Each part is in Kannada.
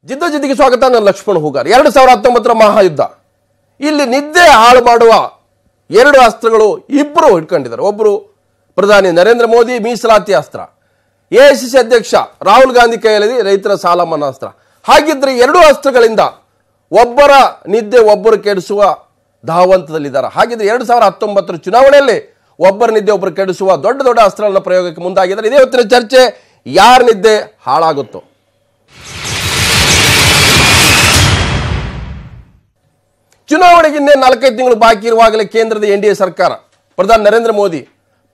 ಜಿದ್ದಜಿದ್ದಿಗೆ ಸ್ವಾಗತ. ನಾನು ಲಕ್ಷ್ಮಣ್ ಹೂಗಾರ್. 2019ರ ಮಹಾಯುದ್ಧ, ಇಲ್ಲಿ ನಿದ್ದೆ ಹಾಳು ಮಾಡುವ ಎರಡು ಅಸ್ತ್ರಗಳು ಇಬ್ಬರು ಹಿಡ್ಕೊಂಡಿದ್ದಾರೆ. ಒಬ್ಬರು ಪ್ರಧಾನಿ ನರೇಂದ್ರ ಮೋದಿ ಮೀಸಲಾತಿ ಅಸ್ತ್ರ, ಎಐಸಿಸಿ ಅಧ್ಯಕ್ಷ ರಾಹುಲ್ ಗಾಂಧಿ ಕೈಯಲ್ಲಿ ರೈತರ ಸಾಲ ಮನ್ನಾ ಅಸ್ತ್ರ. ಹಾಗಿದ್ರೆ ಎರಡು ಅಸ್ತ್ರಗಳಿಂದ ಒಬ್ಬರ ನಿದ್ದೆ ಒಬ್ಬರು ಕೆಡಿಸುವ ಧಾವಂತದಲ್ಲಿದ್ದಾರೆ. ಹಾಗಿದ್ರೆ 2019ರ ಚುನಾವಣೆಯಲ್ಲಿ ಒಬ್ಬರ ನಿದ್ದೆ ಒಬ್ಬರು ಕೆಡಿಸುವ ದೊಡ್ಡ ದೊಡ್ಡ ಅಸ್ತ್ರಗಳ ಪ್ರಯೋಗಕ್ಕೆ ಮುಂದಾಗಿದ್ದಾರೆ. ಇದೇ ಹೊತ್ತಿನ ಚರ್ಚೆ, ಯಾರ ನಿದ್ದೆ ಹಾಳಾಗುತ್ತೋ. ಚುನಾವಣೆಗೆ ಇನ್ನೇ 4-5 ತಿಂಗಳು ಬಾಕಿ ಇರುವಾಗಲೇ ಕೇಂದ್ರದ ಎನ್ಡಿಎ ಸರ್ಕಾರ ಪ್ರಧಾನಿ ನರೇಂದ್ರ ಮೋದಿ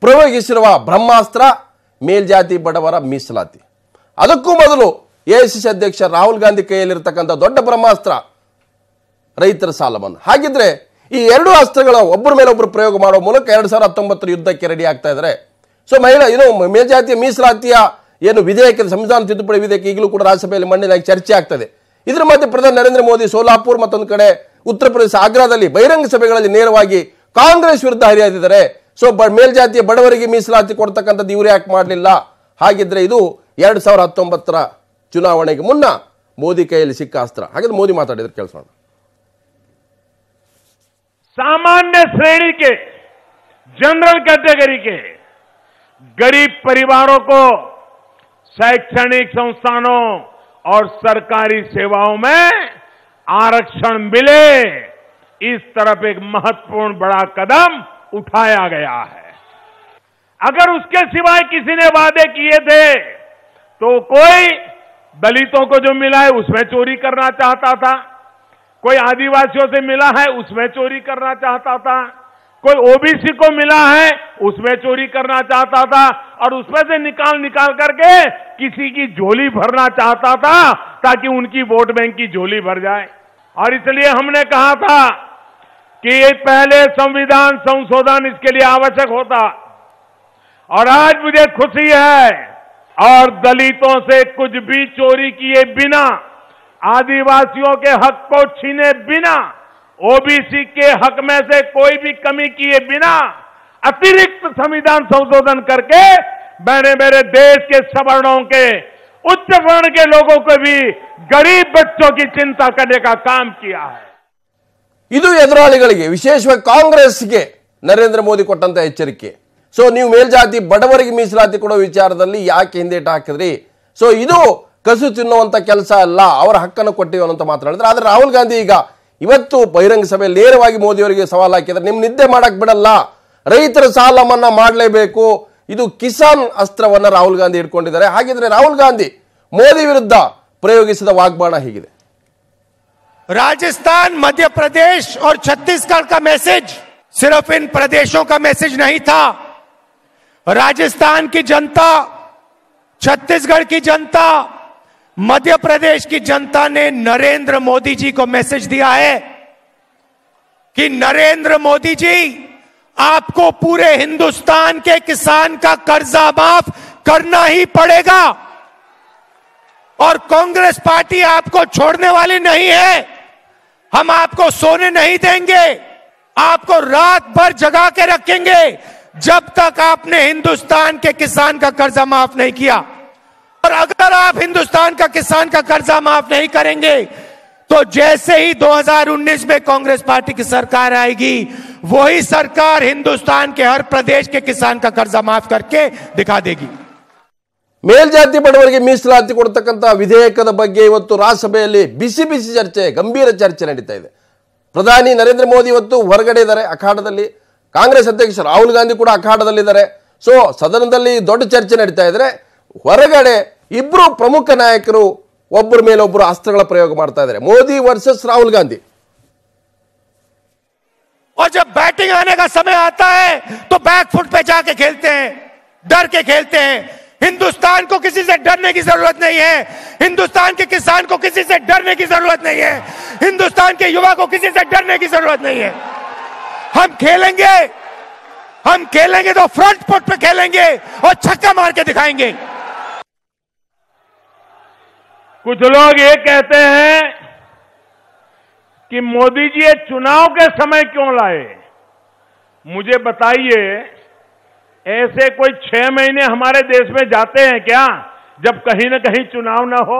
ಪ್ರಯೋಗಿಸಿರುವ ಬ್ರಹ್ಮಾಸ್ತ್ರ ಮೇಲ್ಜಾತಿ ಬಡವರ ಮೀಸಲಾತಿ. ಅದಕ್ಕೂ ಮೊದಲು ಎಐಸಿಸಿ ಅಧ್ಯಕ್ಷ ರಾಹುಲ್ ಗಾಂಧಿ ಕೈಯಲ್ಲಿರತಕ್ಕಂಥ ದೊಡ್ಡ ಬ್ರಹ್ಮಾಸ್ತ್ರ ರೈತರ ಸಾಲ ಮನ್ನಾ. ಹಾಗಿದ್ರೆ ಈ ಎರಡು ಅಸ್ತ್ರಗಳ ಒಬ್ಬರ ಮೇಲೆ ಒಬ್ಬರು ಪ್ರಯೋಗ ಮಾಡುವ ಮೂಲಕ 2019ರ ಯುದ್ಧಕ್ಕೆ ರೆಡಿ ಆಗ್ತಾ ಇದ್ದಾರೆ. ಸೊ ಇದು ಮೇಲ್ಜಾತಿಯ ಮೀಸಲಾತಿಯ ಏನು ವಿಧೇಯಕ, ಸಂವಿಧಾನ ತಿದ್ದುಪಡಿ ವಿಧೇಯಕ ಈಗಲೂ ಕೂಡ ರಾಜ್ಯಸಭೆಯಲ್ಲಿ ಮಂಡನೆಯಾಗಿ ಚರ್ಚೆ ಆಗ್ತದೆ. ಇದರ ಮಧ್ಯೆ ಪ್ರಧಾನಿ ನರೇಂದ್ರ ಮೋದಿ ಸೋಲಾಪುರ್ ಮತ್ತೊಂದು ಕಡೆ ಉತ್ತರ ಪ್ರದೇಶ ಆಗ್ರಾದಲ್ಲಿ ಬಹಿರಂಗ ಸಭೆಗಳಲ್ಲಿ ನೇರವಾಗಿ ಕಾಂಗ್ರೆಸ್ ವಿರುದ್ಧ ಹರಿಯಾದಿದ್ದಾರೆ. ಸೊ ಮೇಲ್ಜಾತಿಯ ಬಡವರಿಗೆ ಮೀಸಲಾತಿ ಕೊಡ್ತಕ್ಕಂಥದ್ದು ಇವರು ಯಾಕೆ ಮಾಡಲಿಲ್ಲ? ಹಾಗಿದ್ರೆ ಇದು 2019ರ ಚುನಾವಣೆಗೆ ಮುನ್ನ ಮೋದಿ ಕೈಯಲ್ಲಿ ಸಿಕ್ಕ ಅಸ್ತ್ರ. ಹಾಗಾದ್ರೆ ಮೋದಿ ಮಾತಾಡಿದ್ರೆ ಕೇಳಿಸೋಣ. सामान्य श्रेणी के, जनरल कैटेगरी के गरीब परिवारों को शैक्षणिक संस्थानों और सरकारी सेवाओं में आरक्षण मिले, इस तरफ एक महत्वपूर्ण बड़ा कदम उठाया गया है. अगर उसके सिवाय किसी ने वादे किए थे तो कोई दलितों को जो मिला है उसमें चोरी करना चाहता था, कोई आदिवासियों से मिला है उसमें चोरी करना चाहता था, कोई ओबीसी को मिला है उसमें चोरी करना चाहता था, और उसमें से निकाल करके किसी की झोली भरना चाहता था ताकि उनकी वोट बैंक की झोली भर जाए. और इसलिए हमने कहा था कि ये पहले संविधान संशोधन इसके लिए आवश्यक होता. और आज मुझे खुशी है, और दलितों से कुछ भी चोरी किए बिना, आदिवासियों के हक को छीने बिना, ओबीसी के हक में से कोई भी कमी किए बिना अतिरिक्त संविधान संशोधन करके मैंने मेरे देश के सवर्णों के, उच्च वर्ण के लोगों को भी, गरीब बच्चों की चिंता करने का काम किया है. ಇದು ಎದುರಾಳಿಗಳಿಗೆ, ವಿಶೇಷವಾಗಿ ಕಾಂಗ್ರೆಸ್ಗೆ ನರೇಂದ್ರ ಮೋದಿ ಕೊಟ್ಟಂತ ಎಚ್ಚರಿಕೆ. ಸೊ ನೀವು ಮೇಲ್ಜಾತಿ ಬಡವರಿಗೆ ಮೀಸಲಾತಿ ಕೊಡೋ ವಿಚಾರದಲ್ಲಿ ಯಾಕೆ ಹಿಂದೇಟು ಹಾಕಿದ್ರಿ? ಸೊ ಇದು ಕಸು ತಿನ್ನುವಂತ ಕೆಲಸ ಅಲ್ಲ, ಅವರ ಹಕ್ಕನ್ನು ಕೊಟ್ಟಿವಿ ಅಂತ ಮಾತನಾಡಿದ್ರೆ. ಆದ್ರೆ ರಾಹುಲ್ ಗಾಂಧಿ ಈಗ ಇವತ್ತು ಬಹಿರಂಗ ಸಭೆಯಲ್ಲಿ ನೇರವಾಗಿ ಮೋದಿ ಅವರಿಗೆ ಸವಾಲು ಹಾಕಿದ್ರೆ, ನಿಮ್ ನಿದ್ದೆ ಮಾಡಕ್ ಬಿಡಲ್ಲ, ರೈತರ ಸಾಲ ಮನ್ನಾ ಮಾಡಲೇಬೇಕು. ಇದು ಕಿಸಾನ್ ಅಸ್ತ್ರವನ್ನ ರಾಹುಲ್ ಗಾಂಧಿ ಇಟ್ಕೊಂಡಿದ್ದಾರೆ. ಹಾಗಿದ್ರೆ ರಾಹುಲ್ ಗಾಂಧಿ ಮೋದಿ ವಿರುದ್ಧ ಪ್ರಯೋಗಿಸಿದ ವಾಗ್ಬಾಣ ಹೀಗಿದೆ. राजस्थान, मध्य प्रदेश और छत्तीसगढ़ का मैसेज सिर्फ इन प्रदेशों का मैसेज नहीं था. राजस्थान की जनता, छत्तीसगढ़ की जनता, मध्य प्रदेश की जनता ने नरेंद्र मोदी जी को मैसेज दिया है कि नरेंद्र मोदी जी, आपको पूरे हिंदुस्तान के किसान का कर्जा माफ करना ही पड़ेगा, और कांग्रेस पार्टी आपको छोड़ने वाली नहीं है. हम आपको सोने नहीं देंगे, आपको रात भर जगा के रखेंगे जब तक आपने हिंदुस्तान के किसान का कर्जा माफ नहीं किया. और अगर आप हिंदुस्तान का किसान का कर्जा माफ नहीं करेंगे तो जैसे ही 2019 में कांग्रेस पार्टी की सरकार आएगी, वही सरकार हिंदुस्तान के हर प्रदेश के किसान का कर्जा माफ करके दिखा देगी. ಮೇಲ್ಜಾತಿ ಬಡವರಿಗೆ ಮೀಸಲಾತಿ ಕೊಡ್ತಕ್ಕಂಥ ವಿಧೇಯಕದ ಬಗ್ಗೆ ಇವತ್ತು ರಾಜ್ಯಸಭೆಯಲ್ಲಿ ಬಿಸಿ ಬಿಸಿ ಚರ್ಚೆ, ಗಂಭೀರ ಚರ್ಚೆ ನಡೀತಾ ಇದೆ. ಪ್ರಧಾನಿ ನರೇಂದ್ರ ಮೋದಿ ಇವತ್ತು ಹೊರಗಡೆ ಇದ್ದಾರೆ ಅಖಾಡದಲ್ಲಿ, ಕಾಂಗ್ರೆಸ್ ಅಧ್ಯಕ್ಷ ರಾಹುಲ್ ಗಾಂಧಿ ಕೂಡ ಅಖಾಡದಲ್ಲಿದ್ದಾರೆ. ಸೊ ಸದನದಲ್ಲಿ ದೊಡ್ಡ ಚರ್ಚೆ ನಡೀತಾ ಇದ್ರೆ, ಹೊರಗಡೆ ಇಬ್ರು ಪ್ರಮುಖ ನಾಯಕರು ಒಬ್ಬರ ಮೇಲೆ ಒಬ್ಬರು ಅಸ್ತ್ರಗಳ ಪ್ರಯೋಗ ಮಾಡ್ತಾ ಇದ್ದಾರೆ. ಮೋದಿ ವರ್ಸಸ್ ರಾಹುಲ್ ಗಾಂಧಿ. और जब बैटिंग आने का समय आता है तो बैक फुट पे जाके खेलते हैं, डर के खेलते हैं. हिंदुस्तान को किसी से डरने की जरूरत नहीं है, हिंदुस्तान के किसान को किसी से डरने की जरूरत नहीं है, हिंदुस्तान के युवा को किसी से डरने की जरूरत नहीं है. हम खेलेंगे तो फ्रंट फुट पे खेलेंगे और छक्का मार के दिखाएंगे. कुछ लोग ये कहते हैं कि मोदी जी ये चुनाव के समय क्यों लाए? मुझे बताइए, ऐसे कोई 6 महीने हमारे देश में जाते हैं क्या जब कहीं न कहीं चुनाव ना हो?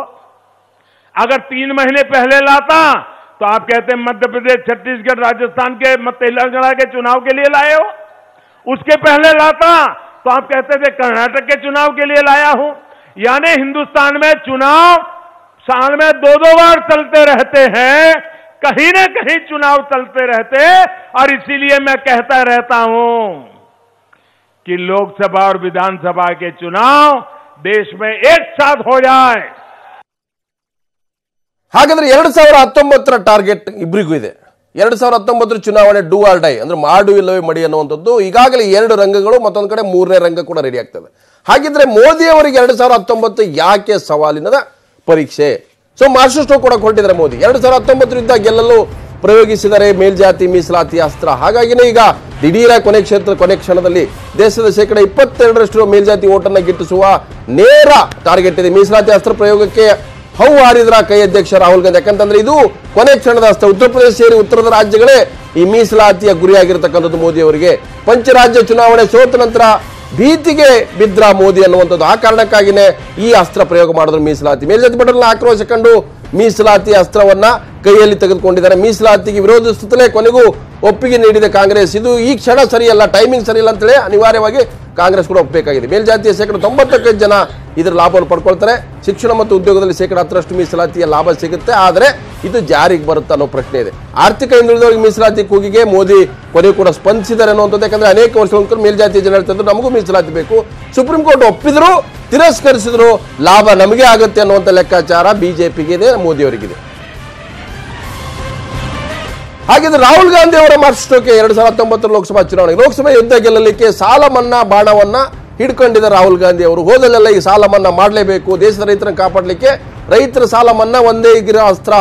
अगर 3 महीने पहले लाता तो आप कहते मध्य प्रदेश, छत्तीसगढ़, राजस्थान के तेलंगाना के चुनाव के लिए लाए हो। उसके पहले लाता तो आप कहते थे कर्नाटक के चुनाव के लिए लाया हूं। यानी हिंदुस्तान में चुनाव साल में 2-2 बार चलते रहते हैं, कहीं ना कहीं चुनाव चलते रहते। और इसीलिए मैं कहता रहता हूं कि लोकसभा और विधानसभा के चुनाव देश में एक साथ हो जाए। ಹಾಗಾದ್ರೆ 2019 ಟಾರ್ಗೆಟ್ ಇಬ್ಬರಿಗೂ ಇದೆ. 2019 ಚುನಾವಣೆ ಡೂ ಆರ್ ಡೈ ಅಂದ್ರೆ ಮಾಡು ಇಲ್ಲವೇ ಮಡಿ ಅನ್ನುವಂಥದ್ದು ಈಗಾಗಲೇ 2 ರಂಗಗಳು, ಮತ್ತೊಂದು ಕಡೆ 3ನೇ ರಂಗ ಕೂಡ ರೆಡಿ ಆಗ್ತದೆ. ಹಾಗಿದ್ರೆ ಮೋದಿ ಅವರಿಗೆ 2019 ಯಾಕೆ ಸವಾಲಿನದ ಪರೀಕ್ಷೆ? ಸೊ ಮಾಸ್ಟರ್ ಸ್ಟ್ರೋಕ್ ಕೂಡ ಹೊರಟಿದ್ದಾರೆ ಮೋದಿ. 2019 ರಿಂದ ಗೆಲ್ಲಲು ಪ್ರಯೋಗಿಸಿದರೆ ಮೇಲ್ಜಾತಿ ಮೀಸಲಾತಿ ಅಸ್ತ್ರ. ಹಾಗಾಗಿನೇ ಈಗ ದಿಢೀರ ಕೊನೆ ಕ್ಷಣದಲ್ಲಿ ದೇಶದ 22% ಮೇಲ್ಜಾತಿ ಓಟನ್ನು ಗಿಟ್ಟಿಸುವ ನೇರ ಟಾರ್ಗೆಟ್ ಇದೆ. ಮೀಸಲಾತಿ ಅಸ್ತ್ರ ಪ್ರಯೋಗಕ್ಕೆ ಹೌ ಹಾರಿದ್ರ ಕೈ ಅಧ್ಯಕ್ಷ ರಾಹುಲ್ ಗಾಂಧಿ. ಯಾಕಂತಂದ್ರೆ ಇದು ಕೊನೆ ಕ್ಷಣದ ಅಸ್ತ್ರ. ಉತ್ತರ ಪ್ರದೇಶ ಸೇರಿ ಉತ್ತರದ ರಾಜ್ಯಗಳೇ ಈ ಮೀಸಲಾತಿಯ ಗುರಿಯಾಗಿರ್ತಕ್ಕಂಥದ್ದು ಮೋದಿ ಅವರಿಗೆ. ಪಂಚರಾಜ್ಯ ಚುನಾವಣೆ ಸೋತ ನಂತರ ಭೀತಿಗೆ ಬಿದ್ರ ಮೋದಿ ಅನ್ನುವಂಥದ್ದು. ಆ ಕಾರಣಕ್ಕಾಗಿನೇ ಈ ಅಸ್ತ್ರ ಪ್ರಯೋಗ ಮಾಡಿದ್ರು ಮೀಸಲಾತಿ. ಮೇಲ್ಜಾತಿ ಪಟೇಲ್ನ ಆಕ್ರೋಶ ಕಂಡು ಮೀಸಲಾತಿ ಅಸ್ತ್ರವನ್ನ ಕೈಯಲ್ಲಿ ತೆಗೆದುಕೊಂಡಿದ್ದಾರೆ. ಮೀಸಲಾತಿಗೆ ವಿರೋಧಿಸುತ್ತಲೇ ಕೊನೆಗೂ ಒಪ್ಪಿಗೆ ನೀಡಿದೆ ಕಾಂಗ್ರೆಸ್. ಇದು ಈ ಕ್ಷಣ ಸರಿಯಲ್ಲ, ಟೈಮಿಂಗ್ ಸರಿಯಲ್ಲ ಅಂತೇಳಿ ಅನಿವಾರ್ಯವಾಗಿ ಕಾಂಗ್ರೆಸ್ ಕೂಡ ಒಪ್ಪಬೇಕಾಗಿದೆ. ಮೇಲ್ಜಾತಿಯ 95% ಜನ ಇದರ ಲಾಭವನ್ನು ಪಡ್ಕೊಳ್ತಾರೆ. ಶಿಕ್ಷಣ ಮತ್ತು ಉದ್ಯೋಗದಲ್ಲಿ 10% ಮೀಸಲಾತಿಯ ಲಾಭ ಸಿಗುತ್ತೆ. ಆದರೆ ಇದು ಜಾರಿಗೆ ಬರುತ್ತೆ ಅನ್ನೋ ಪ್ರಶ್ನೆ ಇದೆ. ಆರ್ಥಿಕ ಹಿಂದುಳಿದವರಿಗೆ ಮೀಸಲಾತಿ ಕೂಗಿಗೆ ಮೋದಿ ಕೊನೆಗೂ ಕೂಡ ಸ್ಪಂದಿಸಿದ್ದಾರೆ ಅನ್ನುವಂಥದ್ದು. ಯಾಕಂದ್ರೆ ಅನೇಕ ವರ್ಷಗಳ ಮೇಲ್ಜಾತಿಯ ಜನ ಹೇಳ್ತಿದ್ರು ನಮಗೂ ಮೀಸಲಾತಿ ಬೇಕು. ಸುಪ್ರೀಂ ಕೋರ್ಟ್ ಒಪ್ಪಿದ್ರು, ತಿರಸ್ಕರಿಸಿದ್ರು, ಲಾಭ ನಮಗೆ ಆಗುತ್ತೆ ಅನ್ನುವಂಥ ಲೆಕ್ಕಾಚಾರ ಬಿಜೆಪಿಗೆ ಇದೆ, ಮೋದಿ ಅವರಿಗಿದೆ. ಹಾಗಿದ್ರೆ ರಾಹುಲ್ ಗಾಂಧಿ ಅವರ ಮಾಸ್ಟರ್ ಸ್ಟ್ರೋಕ್ 2019 ಲೋಕಸಭಾ ಚುನಾವಣೆ, ಲೋಕಸಭೆ ಯುದ್ಧ ಗೆಲ್ಲಲಿಕ್ಕೆ ಸಾಲ ಮನ್ನಾ ಬಾಣವನ್ನ ಹಿಡ್ಕೊಂಡಿದ್ದ ರಾಹುಲ್ ಗಾಂಧಿ ಅವರು. ಹೋದಲ್ಲೆಲ್ಲ ಈ ಸಾಲ ಮನ್ನಾ ಮಾಡಲೇಬೇಕು, ದೇಶದ ರೈತರನ್ನು ಕಾಪಾಡಲಿಕ್ಕೆ ರೈತರ ಸಾಲ ಮನ್ನಾ ಒಂದೇ ಈಗಿರೋ ಅಸ್ತ್ರ.